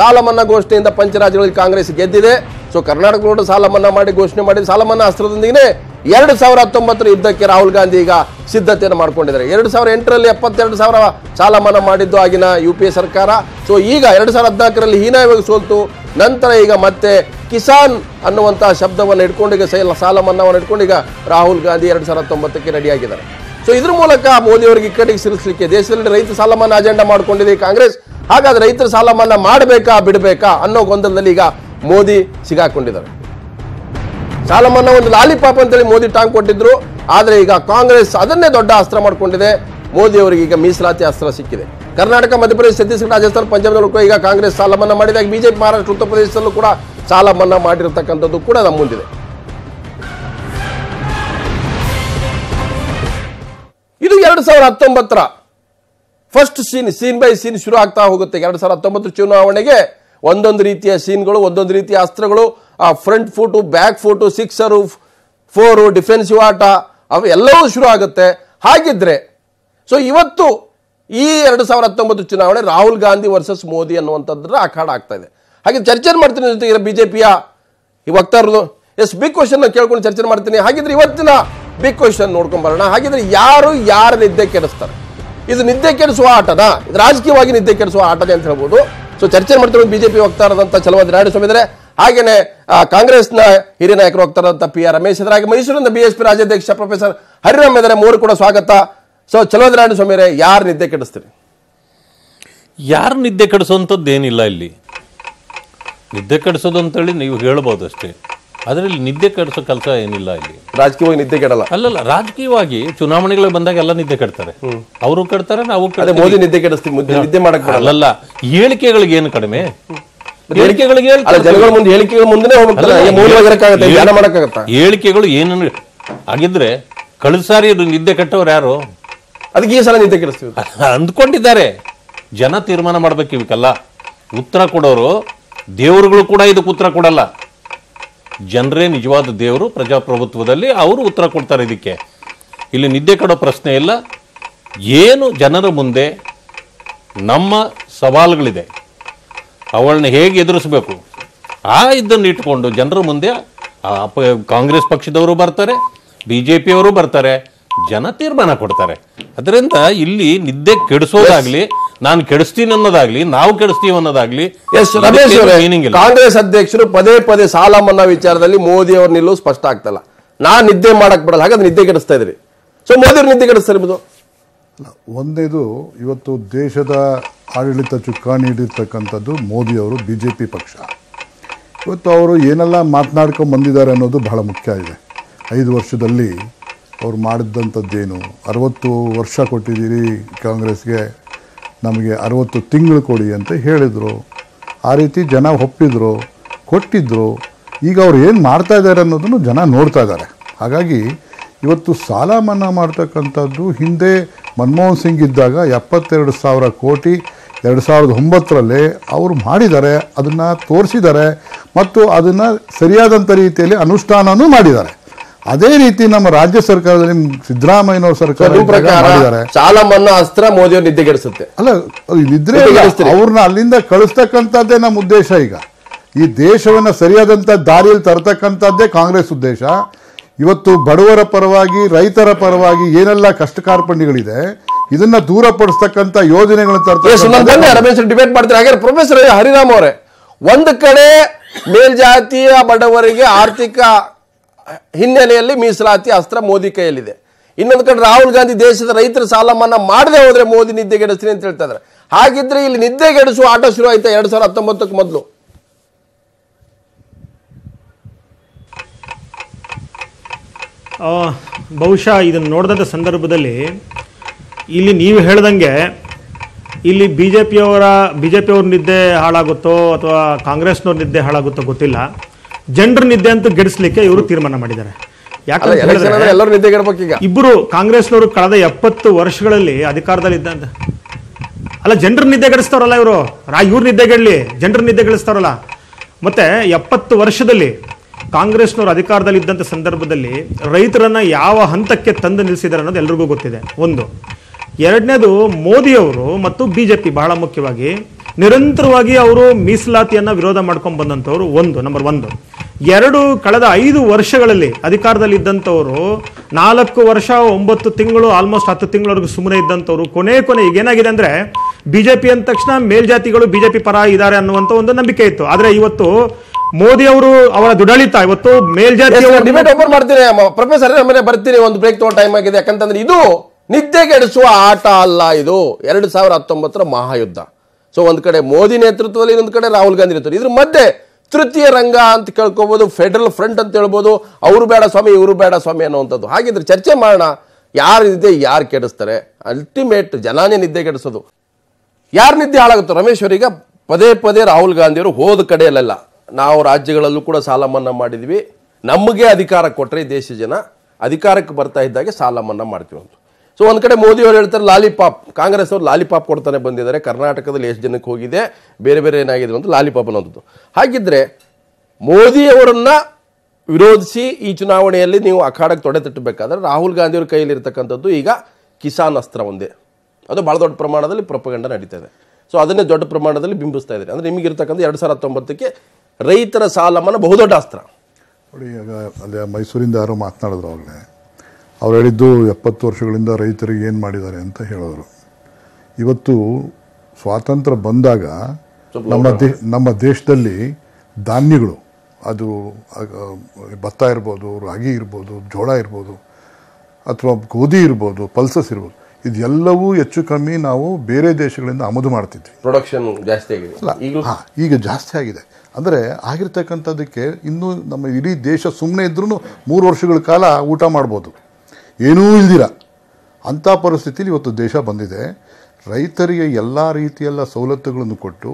ಸಾಲ ಮನ್ನಾ ಘೋಷಣೆಯಿಂದ ಪಂಚರಾಜ್ಯಗಳಲ್ಲಿ ಕಾಂಗ್ರೆಸ್ ಗೆದ್ದಿದೆ. ಸೊ ಕರ್ನಾಟಕದಲ್ಲೂ ಸಾಲ ಮನ್ನಾ ಮಾಡಿ ಘೋಷಣೆ ಮಾಡಿ ಸಾಲ ಮನ್ನಾ ಅಸ್ತ್ರದೊಂದಿಗೆ 2019 ಯುದ್ಧಕ್ಕೆ ರಾಹುಲ್ ಗಾಂಧಿ ಈಗ ಸಿದ್ಧತೆಯನ್ನು ಮಾಡ್ಕೊಂಡಿದ್ದಾರೆ. 2008ರಲ್ಲಿ 72,000 ಸಾಲ ಮನ್ನಾ ಮಾಡಿದ್ದು ಆಗಿನ UPA ಸರ್ಕಾರ. ಸೊ ಈಗ 2014ರಲ್ಲಿ ಹೀನಾಯವಾಗಿ ಸೋಲ್ತು. ನಂತರ ಈಗ ಮತ್ತೆ ಕಿಸಾನ್ ಅನ್ನುವಂತಹ ಶಬ್ದವನ್ನು ಇಟ್ಕೊಂಡು ಈಗ ಸಾಲ ಮನ್ನಾವನ್ನು ಇಟ್ಕೊಂಡು ಈಗ ರಾಹುಲ್ ಗಾಂಧಿ 2019ಕ್ಕೆ ರೆಡಿಯಾಗಿದ್ದಾರೆ. ಸೊ ಇದ್ರ ಮೂಲಕ ಮೋದಿ ಅವರಿಗೆ ಇಕ್ಕಟ್ಟಿಗೆ ಸಿಲುಕಿಸಲಿಕ್ಕೆ ದೇಶದಲ್ಲಿ ರೈತ ಸಾಲ ಮನ್ನಾ ಅಜೆಂಡಾ ಮಾಡ್ಕೊಂಡಿದೆ ಕಾಂಗ್ರೆಸ್. ಹಾಗಾದ್ರೆ ರೈತರ ಸಾಲ ಮನ್ನಾ ಮಾಡಬೇಕಾ ಬಿಡಬೇಕಾ ಅನ್ನೋ ಗೊಂದಲದಲ್ಲಿ ಈಗ ಮೋದಿ ಸಿಗಾಕೊಂಡಿದ್ದಾರೆ. ಸಾಲ ಮನ್ನಾ ಒಂದು ಲಾಲಿಪಾಪ್ ಅಂತೇಳಿ ಮೋದಿ ಟಾಂಗ್ ಕೊಟ್ಟಿದ್ರು. ಆದ್ರೆ ಈಗ ಕಾಂಗ್ರೆಸ್ ಅದನ್ನೇ ದೊಡ್ಡ ಅಸ್ತ್ರ ಮಾಡ್ಕೊಂಡಿದೆ. ಮೋದಿ ಅವರಿಗೆ ಈಗ ಮೀಸಲಾತಿ ಅಸ್ತ್ರ ಸಿಕ್ಕಿದೆ. ಕರ್ನಾಟಕ, ಮಧ್ಯಪ್ರದೇಶ, ಛತ್ತೀಸ್ಗಢ, ರಾಜಸ್ಥಾನ, ಪಂಜಾಬ್ನಲ್ಲೂ ಕೂಡ ಈಗ ಕಾಂಗ್ರೆಸ್ ಸಾಲ ಮನ್ನಾ ಮಾಡಿದಾಗ ಬಿಜೆಪಿ ಮಹಾರಾಷ್ಟ್ರ, ಉತ್ತರ ಪ್ರದೇಶದಲ್ಲೂ ಕೂಡ ಸಾಲ ಮನ್ನಾ ಮಾಡಿರತಕ್ಕಂಥದ್ದು ಕೂಡ ನಮ್ಮ ಮುಂದಿದೆ. ಇದು 2019ರ ಫಸ್ಟ್ ಸೀನ್ ಬೈ ಸೀನ್ ಶುರು ಆಗ್ತಾ ಹೋಗುತ್ತೆ. 2019 ಚುನಾವಣೆಗೆ ಒಂದೊಂದು ರೀತಿಯ ಸೀನ್ಗಳು, ಒಂದೊಂದು ರೀತಿಯ ಅಸ್ತ್ರಗಳು, front foot, back foot, 6 4 defensive ಆಟ ಅವು ಎಲ್ಲವೂ ಶುರು ಆಗುತ್ತೆ. ಹಾಗಿದ್ರೆ ಸೊ ಇವತ್ತು ಈ 2019 ಚುನಾವಣೆ ರಾಹುಲ್ ಗಾಂಧಿ ವರ್ಸಸ್ ಮೋದಿ ಅನ್ನುವಂಥದ್ರ ಅಖಾಡ ಆಗ್ತಾ ಇದೆ. ಹಾಗೆ ಚರ್ಚೆ ಮಾಡ್ತೀನಿ ಜೊತೆಗೆ ಬಿಜೆಪಿಯ ಈ ವಕ್ತಾರರು ಬಿಗ್ ಕ್ವಶನ್ ಕೇಳ್ಕೊಂಡು ಚರ್ಚೆ ಮಾಡ್ತೀನಿ. ಹಾಗಿದ್ರೆ ಇವತ್ತಿನ ಬಿಗ್ ಕ್ವಶನ್ ನೋಡ್ಕೊಂಡ್ ಬರೋಣ. ಹಾಗಿದ್ರೆ ಯಾರ ನಿದ್ದೆ ಕೆಡಿಸ್ತಾರೆ? ಇದು ನಿದ್ದೆ ಕೆಡಿಸುವ ಆಟನಾ? ಇದು ರಾಜಕೀಯವಾಗಿ ನಿದ್ದೆ ಕೆಡಿಸುವ ಆಟನೇ ಅಂತ ಹೇಳ್ಬೋದು. ಸೊ ಚರ್ಚೆ ಮಾಡ್ತಿರೋದು ಬಿಜೆಪಿ ವಕ್ತಾರದಂತ ಚಲವಾದಿ ನಾರಾಯಣಸ್ವಾಮಿ ಇದ್ದಾರೆ. ಹಾಗೇನೆ ಕಾಂಗ್ರೆಸ್ನ ಹಿರಿಯ ನಾಯಕರು ವಕ್ತಾರದಂತ PR ರಮೇಶ್ ಇದ್ದಾರೆ. ಹಾಗೆ ಮೈಸೂರಿನ BSP ರಾಜ್ಯಾಧ್ಯಕ್ಷ ಪ್ರೊಫೆಸರ್ ಹರಿರಾಮ್ ಇದ್ದಾರೆ. ಮೂವರು ಕೂಡ ಸ್ವಾಗತ. ಸೊ ಚಲವಾದಿ ನಾರಾಯಣಸ್ವಾಮಿ ಅವರೇ, ಯಾರು ನಿದ್ದೆ ಕೆಡಿಸ್ತೀರಿ? ಯಾರು ನಿದ್ದೆ ಕೆಡಿಸೋಂಥದ್ದು ಏನಿಲ್ಲ. ಇಲ್ಲಿ ನಿದ್ದೆ ಕೆಡಿಸೋದು ಅಂತೇಳಿ ನೀವು ಹೇಳ್ಬೋದು ಅಷ್ಟೇ. ಅದರಲ್ಲಿ ನಿದ್ದೆ ಕೆಡಿಸೋ ಕೆಲಸ ಏನಿಲ್ಲ. ಇಲ್ಲಿ ರಾಜಕೀಯವಾಗಿ ನಿದ್ದೆ ಕೆಡಲ್ಲ. ಅಲ್ಲಲ್ಲ, ರಾಜಕೀಯವಾಗಿ ಚುನಾವಣೆಗಳು ಬಂದಾಗ ಎಲ್ಲ ನಿದ್ದೆ ಕೆಡ್ತಾರೆ. ಅವರು ಕೆಡ್ತಾರೆ, ನಾವು ಮೋದಿ ನಿದ್ದೆ ಕೆಡಿಸ್ತೀವಿ, ನಿದ್ದೆ ಮಾಡಕ್ ಅಲ್ಲಲ್ಲ. ಹೇಳಿಕೆಗಳಿಗೆ ಏನು ಕಡಿಮೆ? ಹೇಳಿಕೆಗಳಿಗೆ ಜನಗಳ ಮುಂದೆ ಹೇಳಿಕೆಗಳ ಮುಂದೆ ಹೇಳಿಕೆಗಳು ಏನನ್ನು ಆಗಿದ್ರೆ ಕಳೆದ ಸಾರಿ ನಿದ್ದೆ ಕೆಟ್ಟವ್ರು ಯಾರು? ಅದಕ್ಕೆ ಈ ಸಲ ನಿದ್ದೆ ಕೆಡಿಸ್ತೀವಿ ಅಂದ್ಕೊಂಡಿದ್ದಾರೆ. ಜನ ತೀರ್ಮಾನ ಮಾಡ್ಬೇಕು. ಇವಕ್ಕೆಲ್ಲ ಉತ್ತರ ಕೊಡೋರು ದೇವರುಗಳು ಕೂಡ ಇದಕ್ಕೆ ಉತ್ತರ ಕೊಡಲ್ಲ. ಜನರೇ ನಿಜವಾದ ದೇವರು ಪ್ರಜಾಪ್ರಭುತ್ವದಲ್ಲಿ. ಅವರು ಉತ್ತರ ಕೊಡ್ತಾರೆ ಇದಕ್ಕೆ. ಇಲ್ಲಿ ನಿದ್ದೆ ಕೆಡೋ ಪ್ರಶ್ನೆ ಇಲ್ಲ. ಏನು ಜನರ ಮುಂದೆ ನಮ್ಮ ಸವಾಲುಗಳಿದೆ, ಅವಳನ್ನ ಹೇಗೆ ಎದುರಿಸಬೇಕು, ಇದನ್ನು ಇಟ್ಕೊಂಡು ಜನರ ಮುಂದೆ ಕಾಂಗ್ರೆಸ್ ಪಕ್ಷದವರು ಬರ್ತಾರೆ, ಬಿಜೆಪಿಯವರು ಬರ್ತಾರೆ, ಜನ ತೀರ್ಮಾನ ಕೊಡ್ತಾರೆ. ಅದರಿಂದ ಇಲ್ಲಿ ನಿದ್ದೆ ಕೆಡಿಸೋದಾಗ್ಲಿ, ನಾನು ಕೆಡಿಸ್ತೀನಿ ಅನ್ನೋದಾಗ್ಲಿ, ನಾವು ಕೆಡಿಸ್ತೀವಿ ಅನ್ನೋದಾಗ್ಲಿ ಮೀನಿಂಗ್ ಇಲ್ಲ. ಕಾಂಗ್ರೆಸ್ ಅಧ್ಯಕ್ಷರು ಪದೇ ಪದೇ ಸಾಲ ಮನ್ನಾ ವಿಚಾರದಲ್ಲಿ ಮೋದಿ ಅವ್ರ ನಿಲ್ಲುವು ಸ್ಪಷ್ಟ ಆಗ್ತಲ್ಲ. ನಾನ್ ನಿದ್ದೆ ಮಾಡಕ್ ಬಿಡಲ್ಲ, ಹಾಗಾದ್ರೆ ನಿದ್ದೆ ಕೆಡಿಸ್ತಾ ಇದ್ರಿ. ಸೊ ಮೋದಿ ಅವ್ರು ನಿದ್ದೆ ಕೆಡಿಸ್ತಾ ಇರ್ಬೋದು. ಒಂದೇದು ಇವತ್ತು ದೇಶದ ಆಡಳಿತ ಚುಕ್ಕಾಣಿ ಹಿಡಿರ್ತಕ್ಕಂಥದ್ದು ಮೋದಿಯವರು BJP ಪಕ್ಷ. ಇವತ್ತು ಅವರು ಏನೆಲ್ಲ ಮಾತನಾಡ್ಕೊಂಡು ಬಂದಿದ್ದಾರೆ ಅನ್ನೋದು ಬಹಳ ಮುಖ್ಯ ಇದೆ. 5 ವರ್ಷದಲ್ಲಿ ಅವ್ರು ಮಾಡಿದ್ದಂಥದ್ದೇನು, 60 ವರ್ಷ ಕೊಟ್ಟಿದ್ದೀರಿ ಕಾಂಗ್ರೆಸ್ಗೆ, ನಮಗೆ 60 ತಿಂಗಳು ಕೊಡಿ ಅಂತ ಹೇಳಿದರು. ಆ ರೀತಿ ಜನ ಒಪ್ಪಿದ್ರು, ಕೊಟ್ಟಿದ್ದರು. ಈಗ ಅವ್ರು ಏನು ಮಾಡ್ತಾ ಇದ್ದಾರೆ ಅನ್ನೋದನ್ನು ಜನ ನೋಡ್ತಾ ಇದ್ದಾರೆ. ಹಾಗಾಗಿ ಇವತ್ತು ಸಾಲ ಮನ್ನಾ ಮಾಡ್ತಕ್ಕಂಥದ್ದು ಹಿಂದೆ ಮನಮೋಹನ್ ಸಿಂಗ್ ಇದ್ದಾಗ 72,000 ಕೋಟಿ 2009ರಲ್ಲಿ ಅವರು ಮಾಡಿದ್ದಾರೆ, ಅದನ್ನು ತೋರಿಸಿದ್ದಾರೆ ಮತ್ತು ಅದನ್ನು ಸರಿಯಾದಂಥ ರೀತಿಯಲ್ಲಿ ಅನುಷ್ಠಾನನೂ ಮಾಡಿದ್ದಾರೆ. ಅದೇ ರೀತಿ ನಮ್ಮ ರಾಜ್ಯ ಸರ್ಕಾರದಲ್ಲಿ ಸಿದ್ದರಾಮಯ್ಯನವ್ರ ಸರ್ಕಾರ ಮಾಡಿದ್ದಾರೆ. ಸಾಲ ಮನ್ನಾ ಅಸ್ತ್ರ ಮೋದಿಯವರು ನಿದ್ದೆಗೆಡಿಸುತ್ತೆ. ಅಲ್ಲ, ನಿದ್ರೆ ಅವ್ರನ್ನ ಅಲ್ಲಿಂದ ಕಳಿಸ್ತಕ್ಕಂಥದ್ದೇ ನಮ್ಮ ಉದ್ದೇಶ. ಈಗ ಈ ದೇಶವನ್ನ ಸರಿಯಾದಂಥ ದಾರಿಯಲ್ಲಿ ತರ್ತಕ್ಕಂಥದ್ದೇ ಕಾಂಗ್ರೆಸ್ ಉದ್ದೇಶ. ಇವತ್ತು ಬಡವರ ಪರವಾಗಿ, ರೈತರ ಪರವಾಗಿ ಏನೆಲ್ಲ ಕಷ್ಟ ಕಾರ್ಪಣ್ಯಗಳಿದೆ ಇದನ್ನ ದೂರಪಡಿಸ್ತಕ್ಕಂಥ ಯೋಜನೆಗಳನ್ನು ತರ್ತಾರೆ. ಡಿಬೇಟ್ ಮಾಡ್ತಾರೆ. ಹಾಗೆ ಪ್ರೊಫೆಸರ್ ಹರಿರಾಮ್ ಅವರೇ, ಒಂದು ಕಡೆ ಮೇಲ್ಜಾತಿಯ ಬಡವರಿಗೆ ಆರ್ಥಿಕ ಹಿನ್ನೆಲೆಯಲ್ಲಿ ಮೀಸಲಾತಿ ಅಸ್ತ್ರ ಮೋದಿ ಕೈಯಲ್ಲಿದೆ, ಇನ್ನೊಂದು ಕಡೆ ರಾಹುಲ್ ಗಾಂಧಿ ದೇಶದ ರೈತರ ಸಾಲ ಮನ್ನಾ ಮಾಡದೆ ಹೋದ್ರೆ ಮೋದಿ ನಿದ್ದೆಗೆಡಿಸ್ತೀನಿ ಅಂತ ಹೇಳ್ತಾ ಇದ್ದಾರೆ. ಹಾಗಿದ್ರೆ ಇಲ್ಲಿ ನಿದ್ದೆಗೆಡಿಸುವ ಆಟ ಶುರು ಆಯ್ತಾ 2019ಕ್ಕೆ ಮೊದಲು? ಬಹುಶಃ ಇದನ್ನು ನೋಡಿದಂಥ ಸಂದರ್ಭದಲ್ಲಿ ಇಲ್ಲಿ ನೀವು ಹೇಳ್ದಂಗೆ ಇಲ್ಲಿ ಬಿ ಜೆ ಪಿಯವ್ರ ನಿದ್ದೆ ಹಾಳಾಗುತ್ತೋ ಅಥವಾ ಕಾಂಗ್ರೆಸ್ನವ್ರ ನಿದ್ದೆ ಹಾಳಾಗುತ್ತೋ ಗೊತ್ತಿಲ್ಲ. ಜನರ ನಿದ್ದೆ ಅಂತೂ ಗೆಡಿಸ್ಲಿಕ್ಕೆ ಇವರು ತೀರ್ಮಾನ ಮಾಡಿದ್ದಾರೆ. ಯಾಕಂದ್ರೆ ಇಬ್ಬರು ಕಾಂಗ್ರೆಸ್ನವರು ಕಳೆದ 70 ವರ್ಷಗಳಲ್ಲಿ ಅಧಿಕಾರದಲ್ಲಿ ಇದ್ದಂತ ಅಲ್ಲ, ಜನರ ನಿದ್ದೆ ಗೆಡಿಸ್ತಾರಲ್ಲ ಇವರು, ಇವ್ರ ನಿದ್ದೆಗೆಡಲಿ, ಜನರ ನಿದ್ದೆ ಗೆಡಿಸ್ತಾರಲ್ಲ. ಮತ್ತೆ 70 ವರ್ಷದಲ್ಲಿ ಕಾಂಗ್ರೆಸ್ನವರು ಅಧಿಕಾರದಲ್ಲಿ ಇದ್ದಂಥ ಸಂದರ್ಭದಲ್ಲಿ ರೈತರನ್ನ ಯಾವ ಹಂತಕ್ಕೆ ತಂದು ನಿಲ್ಲಿಸಿದ್ದಾರೆ ಅನ್ನೋದು ಎಲ್ರಿಗೂ ಗೊತ್ತಿದೆ. ಒಂದು. ಎರಡನೇದು, ಮೋದಿಯವರು ಮತ್ತು BJP ಬಹಳ ಮುಖ್ಯವಾಗಿ ನಿರಂತರವಾಗಿ ಅವರು ಮೀಸಲಾತಿಯನ್ನ ವಿರೋಧ ಮಾಡ್ಕೊಂಡು ಬಂದಂಥವ್ರು. ನಂಬರ್ 1. 2, ಕಳೆದ 5 ವರ್ಷಗಳಲ್ಲಿ ಅಧಿಕಾರದಲ್ಲಿ ಇದ್ದಂಥವ್ರು 4 ವರ್ಷ 9 ತಿಂಗಳು ಆಲ್ಮೋಸ್ಟ್ 10 ತಿಂಗಳವರೆಗೂ ಸುಮ್ಮನೆ ಇದ್ದಂಥವ್ರು ಕೊನೆ ಈಗ ಏನಾಗಿದೆ ಅಂದ್ರೆ BJP ಅಂದ ತಕ್ಷಣ ಮೇಲ್ಜಾತಿಗಳು BJP ಪರ ಇದ್ದಾರೆ ಅನ್ನುವಂಥ ಒಂದು ನಂಬಿಕೆ ಇತ್ತು. ಆದ್ರೆ ಇವತ್ತು ಮೋದಿ ಅವರು ಅವರ ದುಡಳಿತ ಇವತ್ತು ಮೇಲ್ಜಾತಿ ಡಿಬೇಟ್ ಓಪನ್ ಮಾಡ್ತೀನಿ. ಪ್ರೊಫೆಸರ್ ಬರ್ತೀನಿ, ಒಂದು ಬ್ರೇಕ್ ತಗೋ ಟೈಮ್ ಆಗಿದೆ. ಯಾಕಂತಂದ್ರೆ ಇದು ನಿದ್ದೆಗೆಡಿಸುವ ಆಟ ಅಲ್ಲ, ಇದು 2019ರ ಮಹಾಯುದ್ಧ. ಸೊ ಒಂದ್ ಕಡೆ ಮೋದಿ ನೇತೃತ್ವದಲ್ಲಿ, ಇನ್ನೊಂದು ಕಡೆ ರಾಹುಲ್ ಗಾಂಧಿ ನೇತೃತ್ವ. ಇದ್ರ ಮಧ್ಯೆ ತೃತೀಯ ರಂಗ ಅಂತ ಕೇಳ್ಕೋಬಹುದು, ಫೆಡರಲ್ ಫ್ರಂಟ್ ಅಂತ ಹೇಳ್ಬೋದು. ಅವರು ಬೇಡ ಸ್ವಾಮಿ, ಇವರು ಬೇಡ ಸ್ವಾಮಿ ಅನ್ನುವಂಥದ್ದು. ಹಾಗಿದ್ರೆ ಚರ್ಚೆ ಮಾಡೋಣ, ಯಾರು ನಿದ್ದೆ ಯಾರು ಕೆಡಿಸ್ತಾರೆ. ಅಲ್ಟಿಮೇಟ್ ಜನಾನೇ ನಿದ್ದೆ ಕೆಡಿಸೋದು. ಯಾರು ನಿದ್ದೆ ಹಾಳಾಗುತ್ತೋ? ರಮೇಶ್ವರಿಗೆ ಪದೇ ರಾಹುಲ್ ಗಾಂಧಿಯವರು ಹೋದ ಕಡೆಯಲ್ಲೆಲ್ಲ ನಾವು ರಾಜ್ಯಗಳಲ್ಲೂ ಕೂಡ ಸಾಲ ಮನ್ನಾ ಮಾಡಿದ್ವಿ, ನಮಗೆ ಅಧಿಕಾರ ಕೊಟ್ಟರೆ ದೇಶ ಜನ ಅಧಿಕಾರಕ್ಕೆ ಬರ್ತಾ ಇದ್ದಾಗೆ ಸಾಲ ಮನ್ನಾ ಮಾಡ್ತೀವಿ ಅಂತ. ಸೊ ಒಂದ್ ಕಡೆ ಮೋದಿ ಅವರು ಹೇಳ್ತಾರೆ ಲಾಲಿಪಾಪ್, ಕಾಂಗ್ರೆಸ್ ಅವರು ಲಾಲಿಪಾಪ್ ಕೊಡ್ತಾನೆ ಬಂದಿದ್ದಾರೆ. ಕರ್ನಾಟಕದಲ್ಲಿ ಎಷ್ಟು ಜನಕ್ಕೆ ಹೋಗಿದೆ, ಬೇರೆ ಏನಾಗಿದೆ ಅಂತ ಲಾಲಿಪಾಪ್ ಅನ್ನೋದು. ಹಾಗಿದ್ರೆ ಮೋದಿಯವರನ್ನ ವಿರೋಧಿಸಿ ಈ ಚುನಾವಣೆಯಲ್ಲಿ ನೀವು ಅಖಾಡಕ್ಕೆ ತೊಡೆ ತಟ್ಟಬೇಕಾದ್ರೆ ರಾಹುಲ್ ಗಾಂಧಿ ಅವ್ರ ಕೈಯಲ್ಲಿ ಇರತಕ್ಕಂಥದ್ದು ಈಗ ಕಿಸಾನ್ ಅಸ್ತ್ರ ಒಂದೇ. ಅದು ಬಹಳ ದೊಡ್ಡ ಪ್ರಮಾಣದಲ್ಲಿ ಪ್ರೊಪಗಂಡ ನಡೀತಾ ಇದೆ. ಸೊ ಅದನ್ನೇ ದೊಡ್ಡ ಪ್ರಮಾಣದಲ್ಲಿ ಬಿಂಬಿಸ್ತಾ ಇದ್ದಾರೆ. ಅಂದ್ರೆ ನಿಮಗಿರ್ತಕ್ಕಂಥ 2019ಕ್ಕೆ ರೈತರ ಸಾಲ ಮನ್ನಾ ಬಹುದೊಡ್ಡ ಅಸ್ತ್ರ. ನೋಡಿ, ಈಗ ಅಲ್ಲಿ ಮೈಸೂರಿಂದ ಯಾರೋ ಮಾತನಾಡಿದ್ರು ಆಗಲೇ, ಅವ್ರು ಹೇಳಿದ್ದು 70 ವರ್ಷಗಳಿಂದ ರೈತರಿಗೆ ಏನು ಮಾಡಿದ್ದಾರೆ ಅಂತ ಹೇಳಿದ್ರು. ಇವತ್ತು ಸ್ವಾತಂತ್ರ್ಯ ಬಂದಾಗ ನಮ್ಮ ದೇಶದಲ್ಲಿ ಧಾನ್ಯಗಳು, ಅದು ಭತ್ತ ಇರ್ಬೋದು, ರಾಗಿ ಇರ್ಬೋದು, ಜೋಳ ಇರ್ಬೋದು, ಅಥವಾ ಗೋಧಿ ಇರ್ಬೋದು, ಪಲ್ಸಸ್ ಇರ್ಬೋದು, ಇದೆಲ್ಲವೂ ಹೆಚ್ಚು ಕಮ್ಮಿ ನಾವು ಬೇರೆ ದೇಶಗಳಿಂದ ಆಮದು ಮಾಡ್ತಿದ್ವಿ. ಪ್ರೊಡಕ್ಷನ್ ಜಾಸ್ತಿ ಆಗಿದೆ. ಈಗ ಜಾಸ್ತಿ ಆಗಿದೆ. ಅಂದರೆ ಆಗಿರ್ತಕ್ಕಂಥದ್ದಕ್ಕೆ ಇನ್ನೂ ನಮ್ಮ ಇಡೀ ದೇಶ ಸುಮ್ಮನೆ ಇದ್ರೂ 3 ವರ್ಷಗಳ ಕಾಲ ಊಟ ಮಾಡ್ಬೋದು, ಏನೂ ಇಲ್ದಿರ ಅಂಥ ಪರಿಸ್ಥಿತಿಲಿ ಇವತ್ತು ದೇಶ ಬಂದಿದೆ. ರೈತರಿಗೆ ಎಲ್ಲ ರೀತಿಯೆಲ್ಲ ಸವಲತ್ತುಗಳನ್ನು ಕೊಟ್ಟು,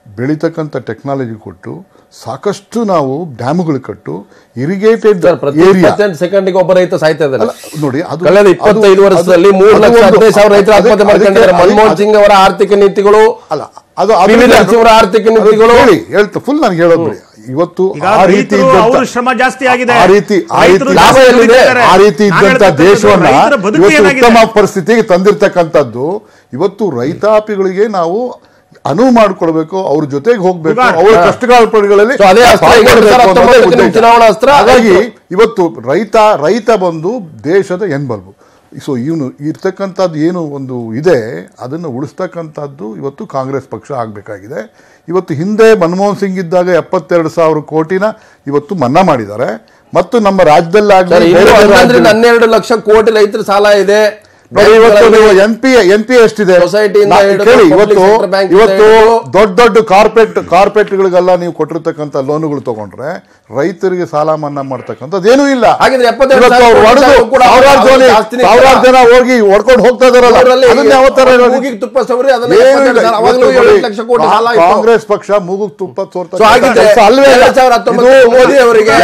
ಬೆಳೀತಕ್ಕಂಥ ಟೆಕ್ನಾಲಜಿ ಕೊಟ್ಟು, ಸಾಕಷ್ಟು ನಾವು ಡ್ಯಾಮ್ಗಳು ಕಟ್ಟು, ಇರಿಗೇಟೆಡ್ ಏರಿಯಾ. ಸೆಕೆಂಡಿಗೆ ಒಬ್ಬ ರೈತ ಸಾಯ್ತಾ ಇದ್ದಾರೆ ನೋಡಿ. ಅದು ಕಳೆದ 25 ವರ್ಷದಲ್ಲಿ 3,15,000 ರೈತರು ಆತ್ಮಹತ್ಯೆ ಮಾಡ್ಕೊಂಡಿದ್ದಾರೆ. ಮನಮೋಹನ್ ಸಿಂಗ್ ಅವರ ಆರ್ಥಿಕ ನೀತಿಗಳು ಅಲ್ಲ, ಅದು ಆರ್ಥಿಕ ನೀತಿಗಳು ಫುಲ್ ನನಗೆ ಹೇಳೋದು. ಇವತ್ತು ಆ ರೀತಿ ಶ್ರಮ ಜಾಸ್ತಿ ಆಗಿದೆ, ಆ ರೀತಿ ಇದ್ದಂತ ದೇಶವನ್ನ ಉತ್ತಮ ಪರಿಸ್ಥಿತಿಗೆ ತಂದಿರ್ತಕ್ಕಂಥದ್ದು. ಇವತ್ತು ರೈತಾಪಿಗಳಿಗೆ ನಾವು ಅನುವು ಮಾಡಿಕೊಡ್ಬೇಕು, ಅವ್ರ ಜೊತೆಗೆ ಹೋಗ್ಬೇಕು, ಅವರ ಕಷ್ಟಗಳಲ್ಲಿ. ಹಾಗಾಗಿ ಇವತ್ತು ರೈತ ಬಂದು ದೇಶದ ಎನ್ಬಲ್ಬು. ಸೊ ಇವನು ಇರ್ತಕ್ಕಂಥದ್ದು ಏನು ಒಂದು ಇದೆ ಅದನ್ನು ಉಳಿಸ್ತಕ್ಕಂಥದ್ದು ಇವತ್ತು ಕಾಂಗ್ರೆಸ್ ಪಕ್ಷ ಆಗಬೇಕಾಗಿದೆ. ಇವತ್ತು ಹಿಂದೆ ಮನಮೋಹನ್ ಸಿಂಗ್ ಇದ್ದಾಗ 72,000 ಕೋಟಿನ ಇವತ್ತು ಮನ್ನಾ ಮಾಡಿದ್ದಾರೆ. ಮತ್ತು ನಮ್ಮ ರಾಜ್ಯದಲ್ಲಾಗಲಿ 12 ಲಕ್ಷ ಕೋಟಿ ರೈತರ ಸಾಲ ಇದೆ. ನೋಡಿ ಇವತ್ತು ನೀವು ಎನ್ ಪಿ ಎಷ್ಟಿದೆ ಕೇಳಿ. ಇವತ್ತು ದೊಡ್ಡ ಕಾರ್ಪೊರೇಟ್ಗಳಿಗೆಲ್ಲ ನೀವು ಕೊಟ್ಟಿರ್ತಕ್ಕಂಥ ಲೋನುಗಳು ತಗೊಂಡ್ರೆ ರೈತರಿಗೆ ಸಾಲ ಮನ್ನಾ ಮಾಡ್ತಕ್ಕಂಥದ್ದು ಏನೂ ಇಲ್ಲ. ಸಾವಿರಾರು ಜನ ಹೋಗಿ ಹೊಡ್ಕೊಂಡು ಹೋಗ್ತಾ ಇದಾರಲ್ಲ, ಕಾಂಗ್ರೆಸ್ ಪಕ್ಷ ಮೂಗುಗ್ ತುಪ್ಪ ಮೋದಿ ಅವರಿಗೆ